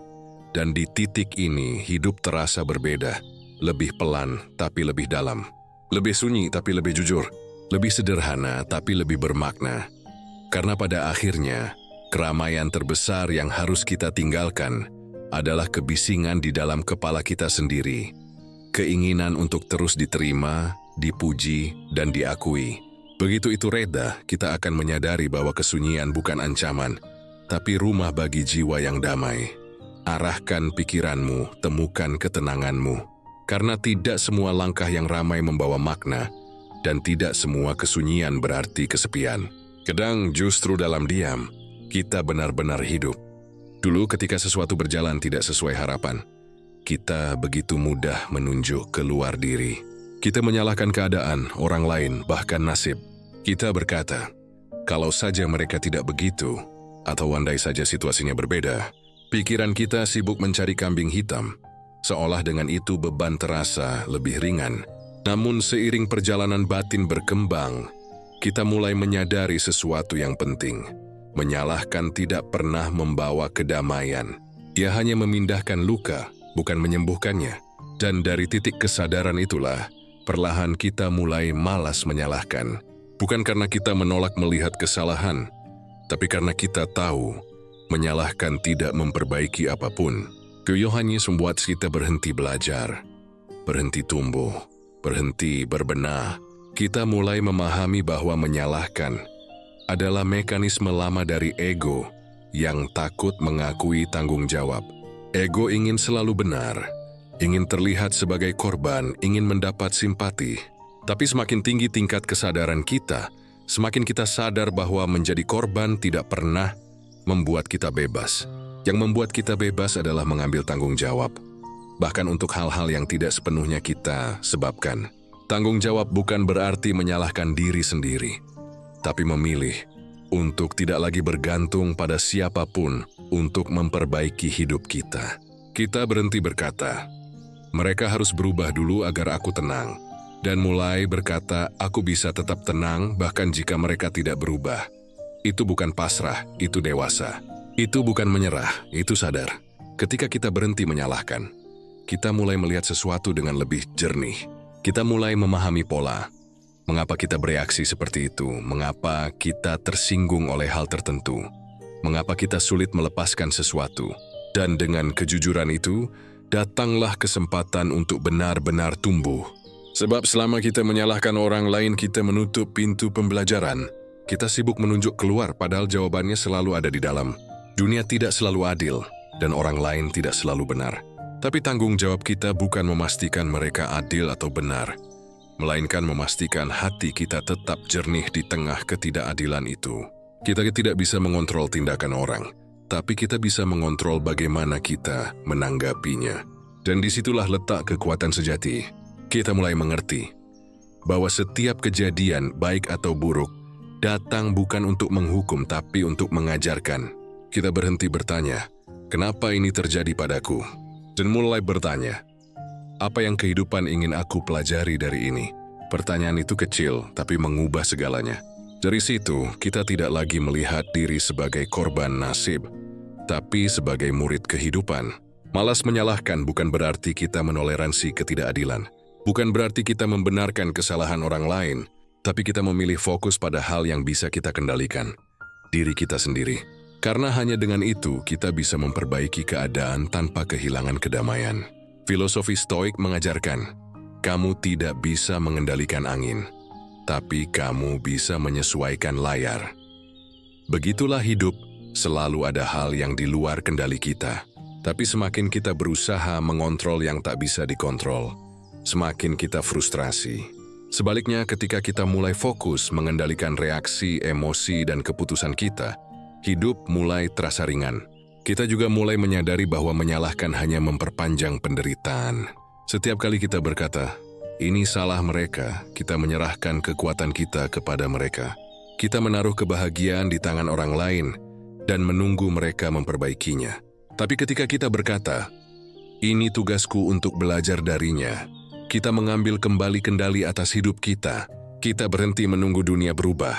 Dan di titik ini, hidup terasa berbeda, lebih pelan tapi lebih dalam, lebih sunyi tapi lebih jujur, lebih sederhana tapi lebih bermakna. Karena pada akhirnya, keramaian terbesar yang harus kita tinggalkan adalah kebisingan di dalam kepala kita sendiri. Keinginan untuk terus diterima, dipuji, dan diakui. Begitu itu reda, kita akan menyadari bahwa kesunyian bukan ancaman, tapi rumah bagi jiwa yang damai. Arahkan pikiranmu, temukan ketenanganmu. Karena tidak semua langkah yang ramai membawa makna, dan tidak semua kesunyian berarti kesepian. Kadang justru dalam diam, kita benar-benar hidup. Dulu ketika sesuatu berjalan tidak sesuai harapan, kita begitu mudah menunjuk keluar diri. Kita menyalahkan keadaan, orang lain, bahkan nasib. Kita berkata, kalau saja mereka tidak begitu, atau andai saja situasinya berbeda. Pikiran kita sibuk mencari kambing hitam, seolah dengan itu beban terasa lebih ringan. Namun seiring perjalanan batin berkembang, kita mulai menyadari sesuatu yang penting. Menyalahkan tidak pernah membawa kedamaian. Ia hanya memindahkan luka, bukan menyembuhkannya. Dan dari titik kesadaran itulah, perlahan kita mulai malas menyalahkan. Bukan karena kita menolak melihat kesalahan, tapi karena kita tahu, menyalahkan tidak memperbaiki apapun. Keyohanis membuat kita berhenti belajar, berhenti tumbuh, berhenti berbenah. Kita mulai memahami bahwa menyalahkan adalah mekanisme lama dari ego yang takut mengakui tanggung jawab. Ego ingin selalu benar, ingin terlihat sebagai korban, ingin mendapat simpati. Tapi semakin tinggi tingkat kesadaran kita, semakin kita sadar bahwa menjadi korban tidak pernah membuat kita bebas. Yang membuat kita bebas adalah mengambil tanggung jawab, bahkan untuk hal-hal yang tidak sepenuhnya kita sebabkan. Tanggung jawab bukan berarti menyalahkan diri sendiri, tapi memilih untuk tidak lagi bergantung pada siapapun untuk memperbaiki hidup kita. Kita berhenti berkata, mereka harus berubah dulu agar aku tenang, dan mulai berkata, aku bisa tetap tenang bahkan jika mereka tidak berubah. Itu bukan pasrah, itu dewasa. Itu bukan menyerah, itu sadar. Ketika kita berhenti menyalahkan, kita mulai melihat sesuatu dengan lebih jernih. Kita mulai memahami pola. Mengapa kita bereaksi seperti itu? Mengapa kita tersinggung oleh hal tertentu? Mengapa kita sulit melepaskan sesuatu? Dan dengan kejujuran itu, datanglah kesempatan untuk benar-benar tumbuh. Sebab selama kita menyalahkan orang lain, kita menutup pintu pembelajaran. Kita sibuk menunjuk keluar, padahal jawabannya selalu ada di dalam. Dunia tidak selalu adil, dan orang lain tidak selalu benar. Tapi tanggung jawab kita bukan memastikan mereka adil atau benar, melainkan memastikan hati kita tetap jernih di tengah ketidakadilan itu. Kita tidak bisa mengontrol tindakan orang, tapi kita bisa mengontrol bagaimana kita menanggapinya. Dan disitulah letak kekuatan sejati. Kita mulai mengerti bahwa setiap kejadian, baik atau buruk, datang bukan untuk menghukum, tapi untuk mengajarkan. Kita berhenti bertanya, kenapa ini terjadi padaku? Dan mulai bertanya, apa yang kehidupan ingin aku pelajari dari ini? Pertanyaan itu kecil, tapi mengubah segalanya. Dari situ, kita tidak lagi melihat diri sebagai korban nasib, tapi sebagai murid kehidupan. Malas menyalahkan bukan berarti kita menoleransi ketidakadilan. Bukan berarti kita membenarkan kesalahan orang lain, tapi kita memilih fokus pada hal yang bisa kita kendalikan, diri kita sendiri. Karena hanya dengan itu kita bisa memperbaiki keadaan tanpa kehilangan kedamaian. Filosofi Stoik mengajarkan, kamu tidak bisa mengendalikan angin, tapi kamu bisa menyesuaikan layar. Begitulah hidup, selalu ada hal yang di luar kendali kita. Tapi semakin kita berusaha mengontrol yang tak bisa dikontrol, semakin kita frustrasi. Sebaliknya, ketika kita mulai fokus mengendalikan reaksi, emosi, dan keputusan kita, hidup mulai terasa ringan. Kita juga mulai menyadari bahwa menyalahkan hanya memperpanjang penderitaan. Setiap kali kita berkata, Ini salah mereka, kita menyerahkan kekuatan kita kepada mereka. Kita menaruh kebahagiaan di tangan orang lain dan menunggu mereka memperbaikinya. Tapi ketika kita berkata, ini tugasku untuk belajar darinya, kita mengambil kembali kendali atas hidup kita. Kita berhenti menunggu dunia berubah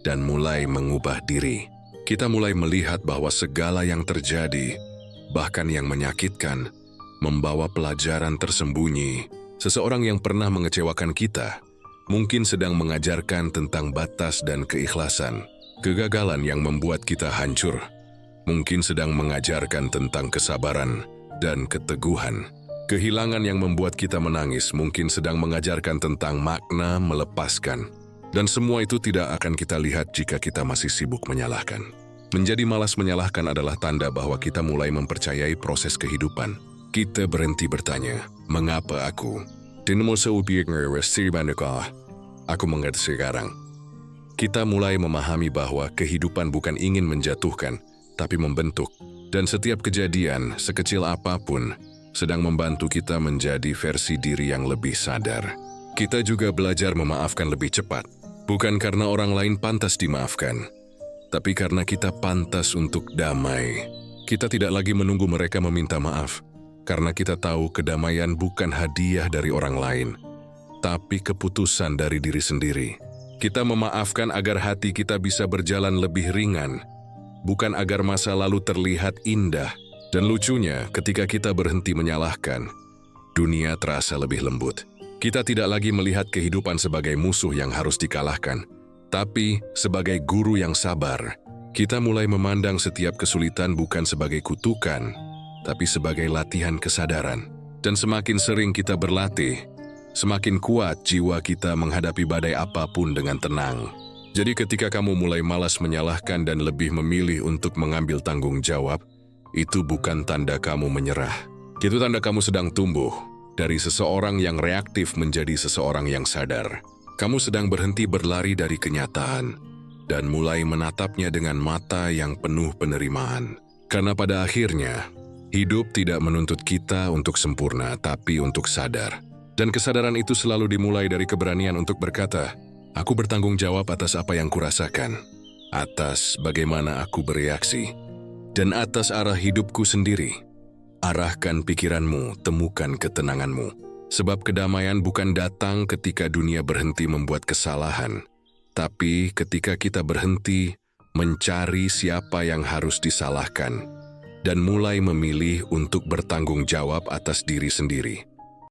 dan mulai mengubah diri. Kita mulai melihat bahwa segala yang terjadi, bahkan yang menyakitkan, membawa pelajaran tersembunyi. Seseorang yang pernah mengecewakan kita mungkin sedang mengajarkan tentang batas dan keikhlasan. Kegagalan yang membuat kita hancur mungkin sedang mengajarkan tentang kesabaran dan keteguhan. Kehilangan yang membuat kita menangis mungkin sedang mengajarkan tentang makna melepaskan. Dan semua itu tidak akan kita lihat jika kita masih sibuk menyalahkan. Menjadi malas menyalahkan adalah tanda bahwa kita mulai mempercayai proses kehidupan. Kita berhenti bertanya, mengapa aku? Aku mengerti sekarang. Kita mulai memahami bahwa kehidupan bukan ingin menjatuhkan, tapi membentuk. Dan setiap kejadian, sekecil apapun, sedang membantu kita menjadi versi diri yang lebih sadar. Kita juga belajar memaafkan lebih cepat. Bukan karena orang lain pantas dimaafkan, tapi karena kita pantas untuk damai. Kita tidak lagi menunggu mereka meminta maaf, karena kita tahu kedamaian bukan hadiah dari orang lain, tapi keputusan dari diri sendiri. Kita memaafkan agar hati kita bisa berjalan lebih ringan, bukan agar masa lalu terlihat indah. Dan lucunya, ketika kita berhenti menyalahkan, dunia terasa lebih lembut. Kita tidak lagi melihat kehidupan sebagai musuh yang harus dikalahkan, tapi sebagai guru yang sabar. Kita mulai memandang setiap kesulitan bukan sebagai kutukan, tapi sebagai latihan kesadaran. Dan semakin sering kita berlatih, semakin kuat jiwa kita menghadapi badai apapun dengan tenang. Jadi ketika kamu mulai malas menyalahkan dan lebih memilih untuk mengambil tanggung jawab, itu bukan tanda kamu menyerah. Itu tanda kamu sedang tumbuh dari seseorang yang reaktif menjadi seseorang yang sadar. Kamu sedang berhenti berlari dari kenyataan dan mulai menatapnya dengan mata yang penuh penerimaan. Karena pada akhirnya, hidup tidak menuntut kita untuk sempurna, tapi untuk sadar. Dan kesadaran itu selalu dimulai dari keberanian untuk berkata, aku bertanggung jawab atas apa yang kurasakan, atas bagaimana aku bereaksi, dan atas arah hidupku sendiri. Arahkan pikiranmu, temukan ketenanganmu. Sebab kedamaian bukan datang ketika dunia berhenti membuat kesalahan, tapi ketika kita berhenti mencari siapa yang harus disalahkan dan mulai memilih untuk bertanggung jawab atas diri sendiri.